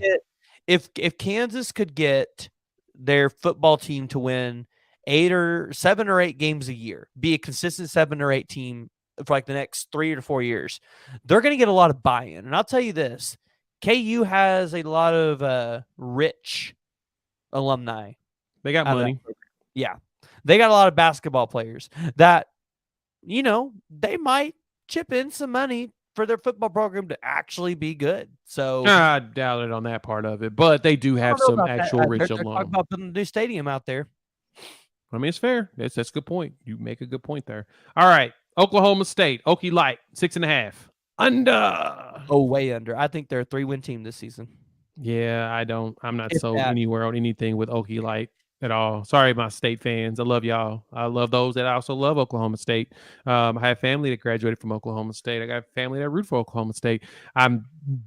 If Kansas could get their football team to win 7 or 8 games a year, be a consistent 7 or 8 team for the next 3 or 4 years, they're going to get a lot of buy-in. And I'll tell you this, KU has a lot of rich alumni. They got money. Yeah. They got a lot of basketball players that, they might chip in some money for their football program to actually be good. So I doubt it on that part of it, but they do have some actual rich alumni. They're talking about putting a new stadium out there. I mean, it's fair. That's a good point. You make a good point there. All right. Oklahoma State, Okie Light, 6.5. Under. Oh, way under. I think they're a 3-win team this season. Yeah, I'm not sold anywhere on anything with Okie Light at all. Sorry, my State fans. I love y'all. I love those that also love Oklahoma State. I have family that graduated from Oklahoma State. I got family that root for Oklahoma State.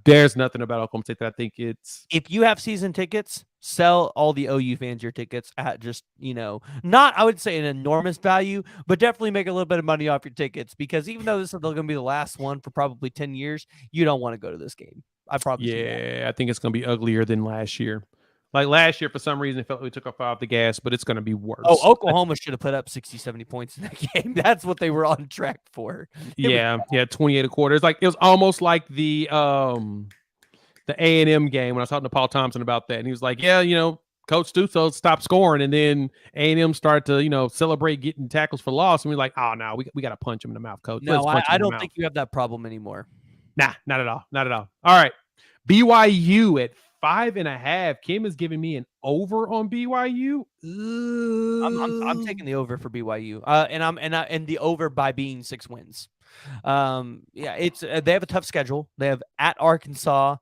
There's nothing about Oklahoma State that I think it's. If you have season tickets, sell all the OU fans your tickets at just, not, I would say, an enormous value, but definitely make a little bit of money off your tickets, because even though this is going to be the last one for probably 10 years, you don't want to go to this game. I promise you that. I think it's going to be uglier than last year. Last year, for some reason, it felt like we took off the gas, but it's going to be worse. Oh, Oklahoma should have put up 60, 70 points in that game. That's what they were on track for. 28 a quarter. It was almost like the A&M game when I was talking to Paul Thompson about that. And he was like, Coach Stuso stopped scoring. And then A&M started to, celebrate getting tackles for loss. And we're like, oh, no, we got to punch him in the mouth, Coach. No, I don't think you have that problem anymore. Nah, not at all. Not at all. All right. BYU at 5.5. Kim is giving me an over on BYU. I'm taking the over for BYU. And the over by being 6 wins. It's they have a tough schedule. They have at Arkansas,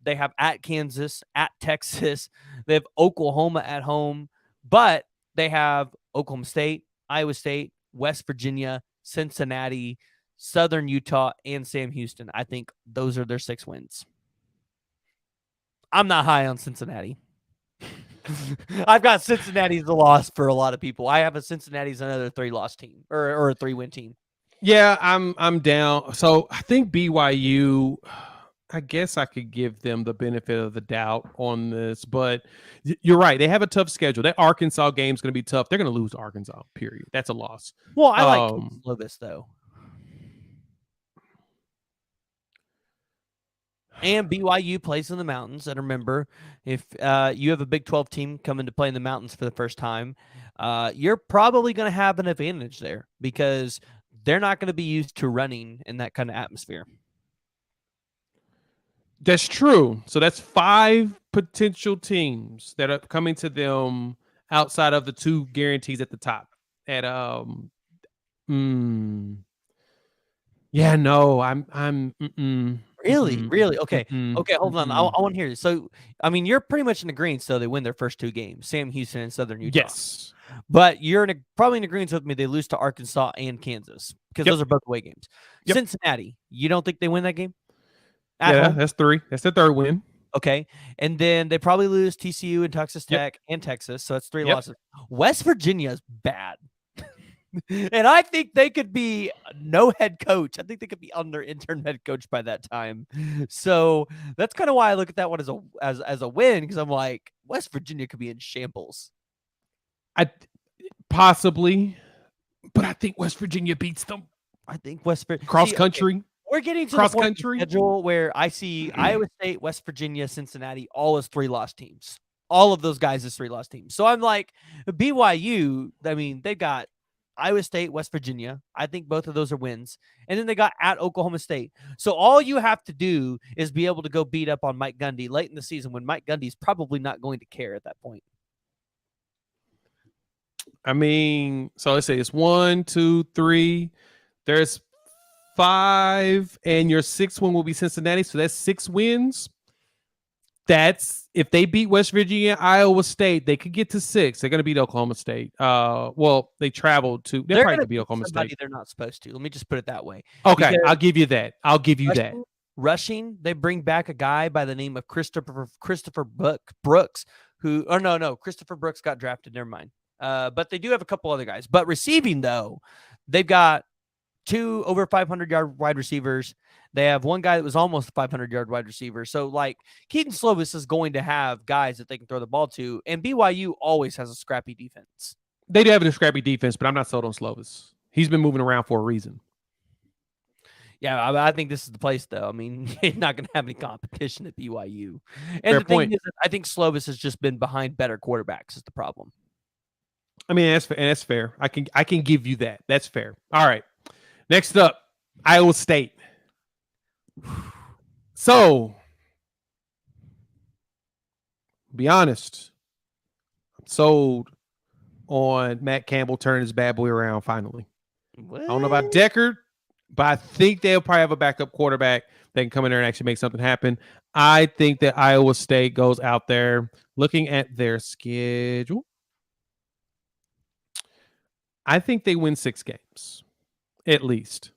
they have at Kansas, at Texas, they have Oklahoma at home, but they have Oklahoma State, Iowa State, West Virginia, Cincinnati. Southern Utah, and Sam Houston. I think those are their 6 wins. I'm not high on Cincinnati. I've got Cincinnati as a loss for a lot of people. I have a Cincinnati as another 3-loss team or a 3-win team. Yeah, I'm down. So I think BYU, I guess I could give them the benefit of the doubt on this, but you're right. They have a tough schedule. That Arkansas game is going to be tough. They're going to lose to Arkansas, period. That's a loss. Well, I like Slovis, though. And BYU plays in the mountains. And remember, if you have a Big 12 team coming to play in the mountains for the first time, you're probably going to have an advantage there because they're not going to be used to running in that kind of atmosphere. That's true. So that's 5 potential teams that are coming to them outside of the 2 guarantees at the top. At yeah, no, I'm Really? Okay. Hold on. I want to hear this. So, I mean, you're pretty much in agreement. So they win their first 2 games, Sam Houston and Southern Utah. Yes, but you're probably in agreement with me. They lose to Arkansas and Kansas because those are both away games. Cincinnati, you don't think they win that game? Home? That's 3. That's their 3rd win. Okay, and then they probably lose TCU and Texas Tech and Texas, so that's 3 losses. West Virginia is bad. And I think they could be no head coach. I think they could be under intern head coach by that time. So that's kind of why I look at that one as a win, because I'm like, West Virginia could be in shambles. I possibly, but I think West Virginia beats them. I think West Virginia cross country. Okay. We're getting to cross the point country schedule where I see Iowa State, West Virginia, Cincinnati, all as 3-loss teams. All of those guys as 3-loss teams. So I'm like, BYU, I mean, they got Iowa State, West Virginia. I think both of those are wins. And then they got at Oklahoma State. So all you have to do is be able to go beat up on Mike Gundy late in the season when Mike Gundy's probably not going to care at that point. I mean, so let's say it's 1, 2, 3. There's 5, and your 6th one will be Cincinnati. So that's 6 wins. That's if they beat West Virginia, Iowa State, they could get to 6. They're going to beat Oklahoma State. Well, they traveled to. They're probably going to beat Oklahoma State. They're not supposed to. Let me just put it that way. Okay, because I'll give you that. Rushing, they bring back a guy by the name of Christopher Brooks, who. Oh no, Christopher Brooks got drafted. Never mind. But they do have a couple other guys. But receiving though, they've got 2 over 500-yard wide receivers. They have one guy that was almost a 500-yard wide receiver. So, like, Keaton Slovis is going to have guys that they can throw the ball to, and BYU always has a scrappy defense. They do have a scrappy defense, but I'm not sold on Slovis. He's been moving around for a reason. Yeah, I think this is the place, though. I mean, you're not going to have any competition at BYU. And Fair the point. thing is, I think Slovis has just been behind better quarterbacks is the problem. I mean, that's fair. I can give you that. That's fair. All right. Next up, Iowa State. So, be honest, I'm sold on Matt Campbell turning his bad boy around finally. What? I don't know about Deckard, but I think they'll probably have a backup quarterback that can come in there and actually make something happen. I think that Iowa State goes out there looking at their schedule. I think they win 6 games, at least.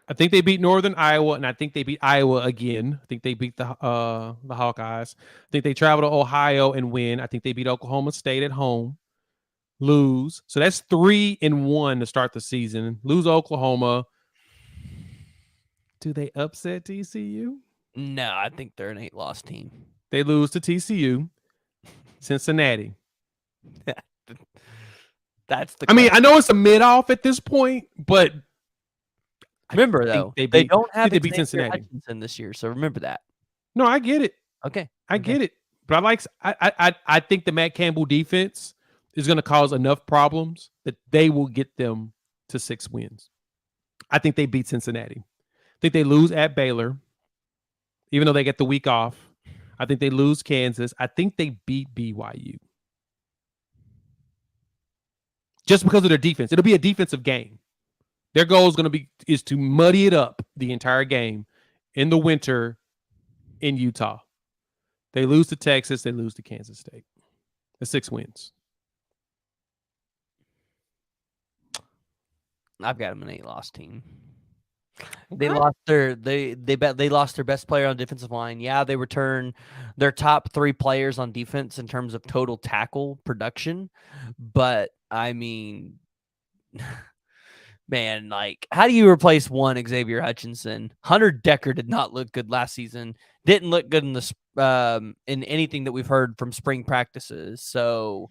I think they beat Northern Iowa, and I think they beat Iowa again. I think they beat the Hawkeyes. I think they travel to Ohio and win. I think they beat Oklahoma State at home, lose. So that's 3-1 to start the season. Lose Oklahoma. Do they upset TCU? No, I think they're an 8-loss team. They lose to TCU, Cincinnati. That's the. I mean, I know it's a mid-off at this point, but remember though, they don't have they beat Cincinnati Hutchinson this year, so remember that. No, I get it. Okay, I get it, but I think the Matt Campbell defense is going to cause enough problems that they will get them to 6 wins. I think they beat Cincinnati. I think they lose at Baylor, even though they get the week off. I think they lose Kansas. I think they beat BYU. Just because of their defense. It'll be a defensive game. Their goal is to muddy it up the entire game in the winter in Utah. They lose to Texas. They lose to Kansas State. That's 6 wins. I've got them an 8-loss team. They Okay. lost they lost their best player on defensive line. Yeah, they return their top 3 players on defense in terms of total tackle production, but I mean, man, like, how do you replace one Xavier Hutchinson? Hunter Decker did not look good last season. Didn't look good in anything that we've heard from spring practices. So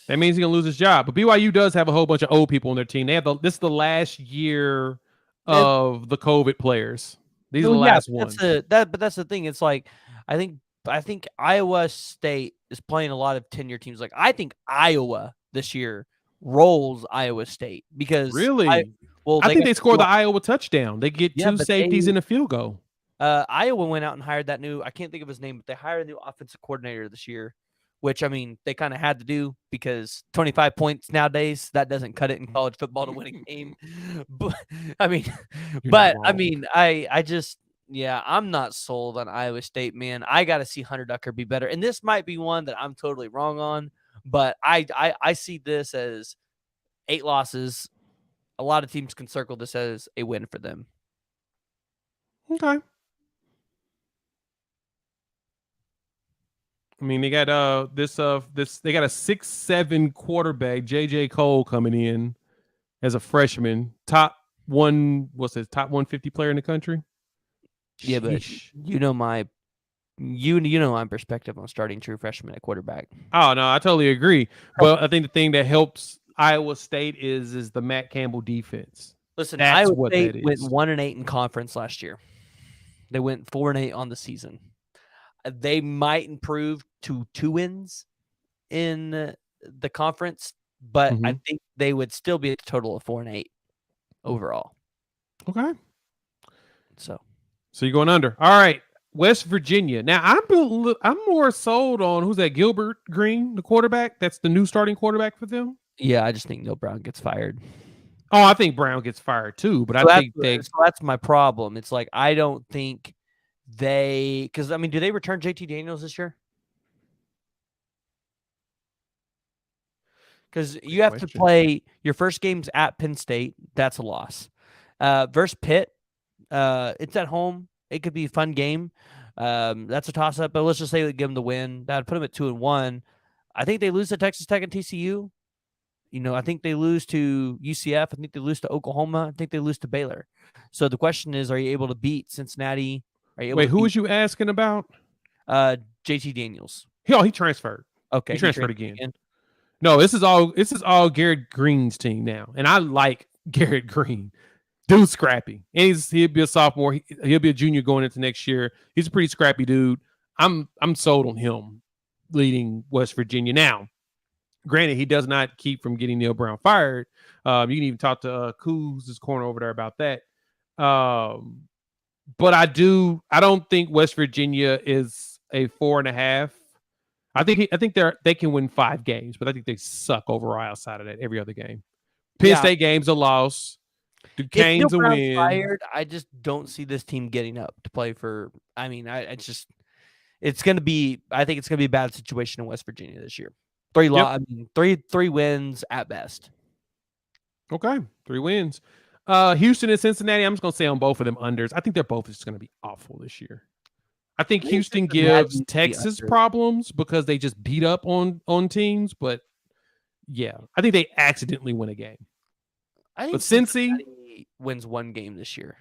That means he's gonna lose his job. But BYU does have a whole bunch of old people on their team. They have this is the last year and, of the COVID players. These are well, the yeah, last ones. but that's the thing. It's like I think I think Iowa State is playing a lot of 10-year teams. Like I think Iowa this year rolls Iowa State because Really? I they think got they the score the Iowa touchdown. They get yeah, 2 but safeties and a field goal. Iowa went out and hired that new, I can't think of his name, but they hired a new offensive coordinator this year, which I mean, they kind of had to do because 25 points nowadays, that doesn't cut it in college football to win a game. But I mean, You're not wrong. I just, yeah, I'm not sold on Iowa State, man. I got to see Hunter Ducker be better. And this might be one that I'm totally wrong on, but I see this as 8 losses. A lot of teams can circle this as a win for them. Okay. I mean, they got this they got a 6'7" quarterback, JJ Cole, coming in as a freshman, top 150 player in the country. Yeah, but Sheesh. you know my you know my perspective on starting true freshman at quarterback. Oh no, I totally agree. But I think the thing that helps Iowa State is the Matt Campbell defense. Listen, That's Iowa what State that went is. 1-8 in conference last year. They went 4-8 on the season. They might improve to 2 wins in the conference, but I think they would still be at a total of 4-8 overall. Okay. So you're going under. All right. West Virginia. Now I'm more sold on who's that? Gilbert Green, the quarterback. That's the new starting quarterback for them. yeah, I just think Neil Brown gets fired. Oh, I think Brown gets fired too, but So I think that's my problem. It's like I don't think because I mean, do they return JT Daniels this year? Because you have to play your first game's at Penn State. That's a loss. Versus Pitt, it's at home. It could be a fun game. That's a toss-up, but let's just say we give them the win. That would put them at 2-1. I think they lose to Texas Tech and TCU. You know, I think they lose to UCF. I think they lose to Oklahoma. I think they lose to Baylor. So the question is, are you able to beat Cincinnati? Are you able Wait, to who was you asking about? JT Daniels. He transferred. Okay, he transferred again. No, this is all Garrett Green's team now, and I like Garrett Green. Dude's scrappy, and he'll be a sophomore. He'll be a junior going into next year. He's a pretty scrappy dude. I'm sold on him leading West Virginia. Now, granted, he does not keep from getting Neil Brown fired. You can even talk to Coos' corner over there about that. But I don't think West Virginia is a 4.5. I think they can win 5 games, but I think they suck overall outside of that every other game. Penn State game's a loss. Duquesne's a win. Fired, I just don't see this team getting up to play for. I mean, it's going to be. I think it's going to be a bad situation in West Virginia this year. 3 wins at best. Okay, 3 wins. Houston and Cincinnati. I'm just going to say on both of them unders. I think they're both just going to be awful this year. I think Houston gives Texas problems because they just beat up on teams, but yeah, I think they accidentally win a game. I think but Cincinnati wins 1 game this year.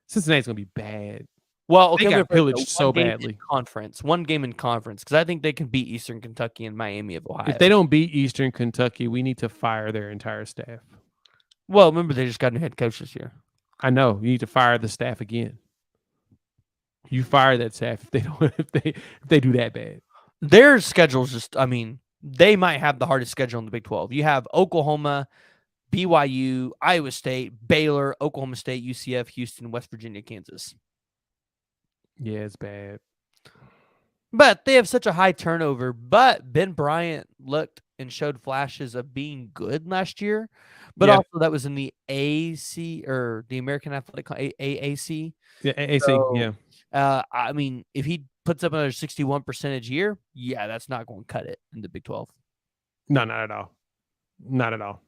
Cincinnati's gonna be bad. Well, okay, they got pillaged so badly. One game in conference, because I think they can beat Eastern Kentucky and Miami of Ohio. If they don't beat Eastern Kentucky, we need to fire their entire staff. Well, remember they just got a new head coach this year. I know you need to fire the staff again. You fire that staff if they do that bad. Their schedule's just, I mean, they might have the hardest schedule in the Big 12. You have Oklahoma, BYU, Iowa State, Baylor, Oklahoma State, UCF, Houston, West Virginia, Kansas. Yeah, it's bad. But they have such a high turnover. But Ben Bryant looked and showed flashes of being good last year. But also that was in the AC or the American Athletic AAC. Yeah, AAC, so, I mean, if he puts up another 61% year, yeah, that's not going to cut it in the Big 12. No, not at all. Not at all.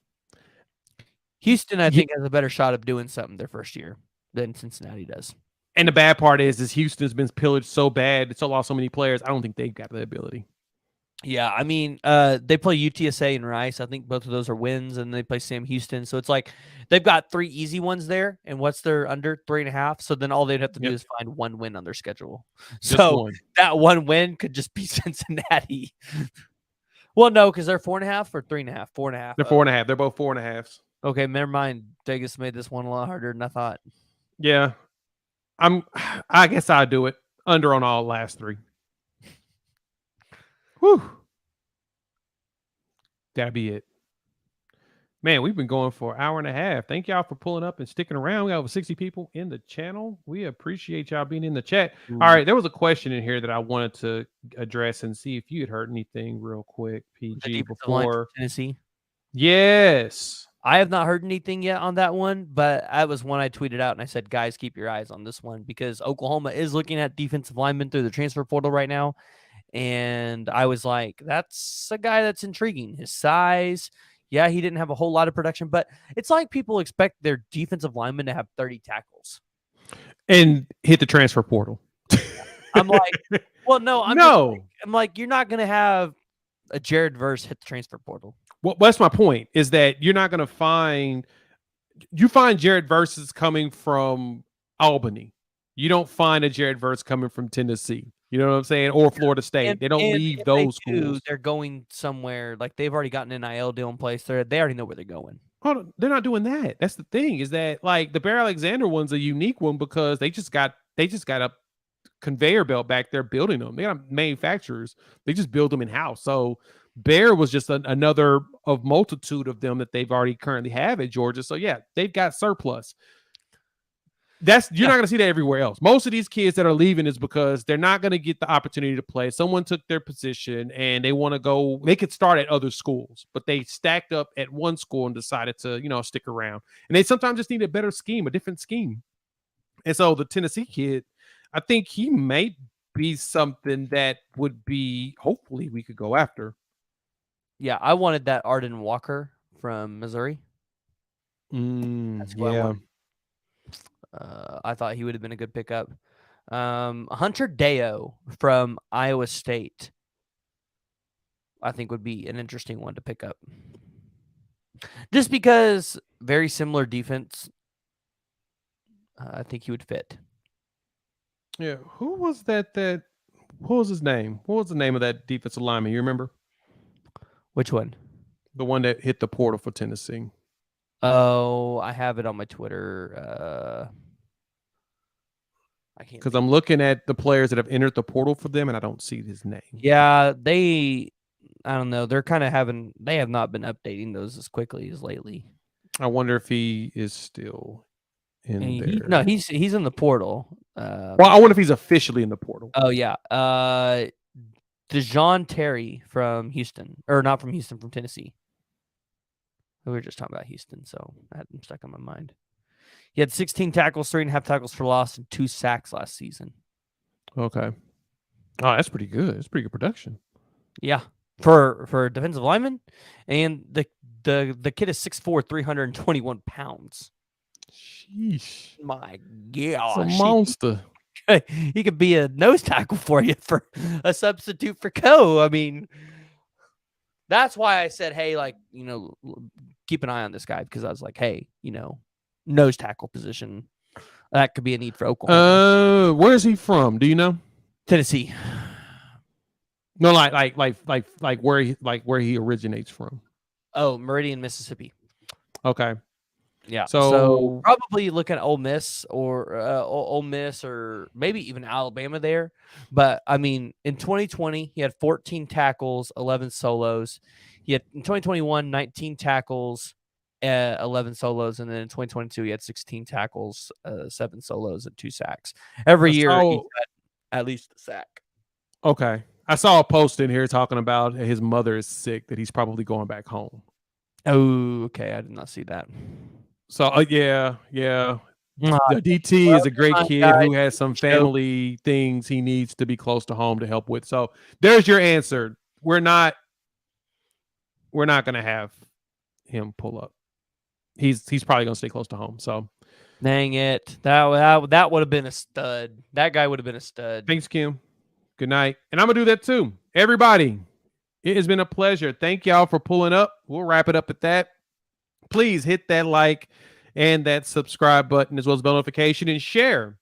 Houston, I think, has a better shot of doing something their first year. than Cincinnati does. And the bad part is Houston's been pillaged so bad, it's lost so many players. I don't think they've got the ability. Yeah, I mean, they play UTSA and Rice. I think both of those are wins, and they play Sam Houston. So it's like they've got 3 easy ones there. And what's their under 3.5? So then all they'd have to do is find 1 win on their schedule. Just so one. That 1 win could just be Cincinnati. Well, no, because they're 4.5 or 3.5. 4.5. They're 4.5. They're both 4.5s. Okay, never mind. Vegas made this one a lot harder than I thought. Yeah, I guess I'd do it under on all last 3. Whew. That'd be it. Man, we've been going for an hour and a half. Thank y'all for pulling up and sticking around. We got over 60 people in the channel. We appreciate y'all being in the chat. All right, there was a question in here that I wanted to address and see if you had heard anything real quick, PG, before Tennessee. Yes. I have not heard anything yet on that one, but that was one I tweeted out, and I said, guys, keep your eyes on this one because Oklahoma is looking at defensive linemen through the transfer portal right now. And I was like, that's a guy that's intriguing. His size. Yeah, he didn't have a whole lot of production, but it's like people expect their defensive linemen to have 30 tackles. And hit the transfer portal. I'm like, well, no. I'm like, you're not going to have a Jared Verse hit the transfer portal. Well, that's my point, is that you're not going to find – you find Jared Verse coming from Albany. You don't find a Jared Verse coming from Tennessee. You know what I'm saying? Or Florida State. They don't leave those schools. They're going somewhere. Like, they've already gotten an NIL deal in place. They already know where they're going. Hold on. They're not doing that. That's the thing, is that, like, the Bear Alexander one's a unique one because they just got a conveyor belt back there building them. They got manufacturers. They just build them in-house. So Bear was just another of multitude of them that they've already currently have at Georgia. So, yeah, they've got surplus. You're not going to see that everywhere else. Most of these kids that are leaving is because they're not going to get the opportunity to play. Someone took their position and they want to go. They could start at other schools, but they stacked up at one school and decided to, stick around. And they sometimes just need a better scheme, a different scheme. And so the Tennessee kid, I think he may be something that would be, hopefully we could go after. Yeah, I wanted that Arden Walker from Missouri. That's who I wanted. I thought he would have been a good pickup. Hunter Deo from Iowa State, I think would be an interesting one to pick up. Just because very similar defense, I think he would fit. Yeah, who was that? What was his name? What was the name of that defensive lineman? You remember? Which one? The one that hit the portal for Tennessee. Oh, I have it on my Twitter. I can't. Because I'm looking at the players that have entered the portal for them, and I don't see his name. Yeah, I don't know. They're kind of they have not been updating those as quickly as lately. I wonder if he is still in there. No, he's in the portal. Well, I wonder if he's officially in the portal. Oh, yeah. DeJohn Terry from Houston. Or not from Houston, from Tennessee. We were just talking about Houston, so I had him stuck on my mind. He had 16 tackles, 3.5 tackles for loss, and 2 sacks last season. Okay. Oh, that's pretty good. That's pretty good production. Yeah, for a defensive lineman, and the kid is 6'4", 321 pounds. Sheesh! My gosh, it's a monster. He could be a nose tackle for you for a substitute for Coe. I mean, that's why I said, hey, keep an eye on this guy, because I was like, hey, nose tackle position, that could be a need for Oklahoma. Where is he from? Do you know? Tennessee. No, like where he originates from. Oh, Meridian, Mississippi. Okay. Yeah. So probably look at Ole Miss or maybe even Alabama there. But I mean, in 2020, he had 14 tackles, 11 solos. He had in 2021, 19 tackles, 11 solos, and then in 2022 he had 16 tackles, 7 solos, and 2 sacks. Every year he had at least a sack. Okay. I saw a post in here talking about his mother is sick, that he's probably going back home. Oh, okay. I did not see that. So yeah. The DT is a great kid who has some family things he needs to be close to home to help with. So there's your answer. We're not going to have him pull up. He's probably going to stay close to home. So Dang it. That would have been a stud. That guy would have been a stud. Thanks, Kim. Good night. And I'm going to do that too. Everybody, it has been a pleasure. Thank y'all for pulling up. We'll wrap it up at that. Please hit that like and that subscribe button as well as bell notification and share.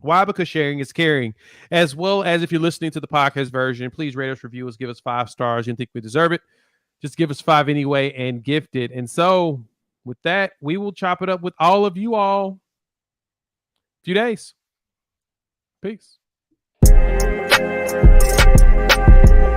Why? Because sharing is caring. As well as if you're listening to the podcast version, please rate us, review us, give us 5 stars. You think we deserve it. Just give us 5 anyway and gift it. And so with that, we will chop it up with all of you all. Few days. Peace.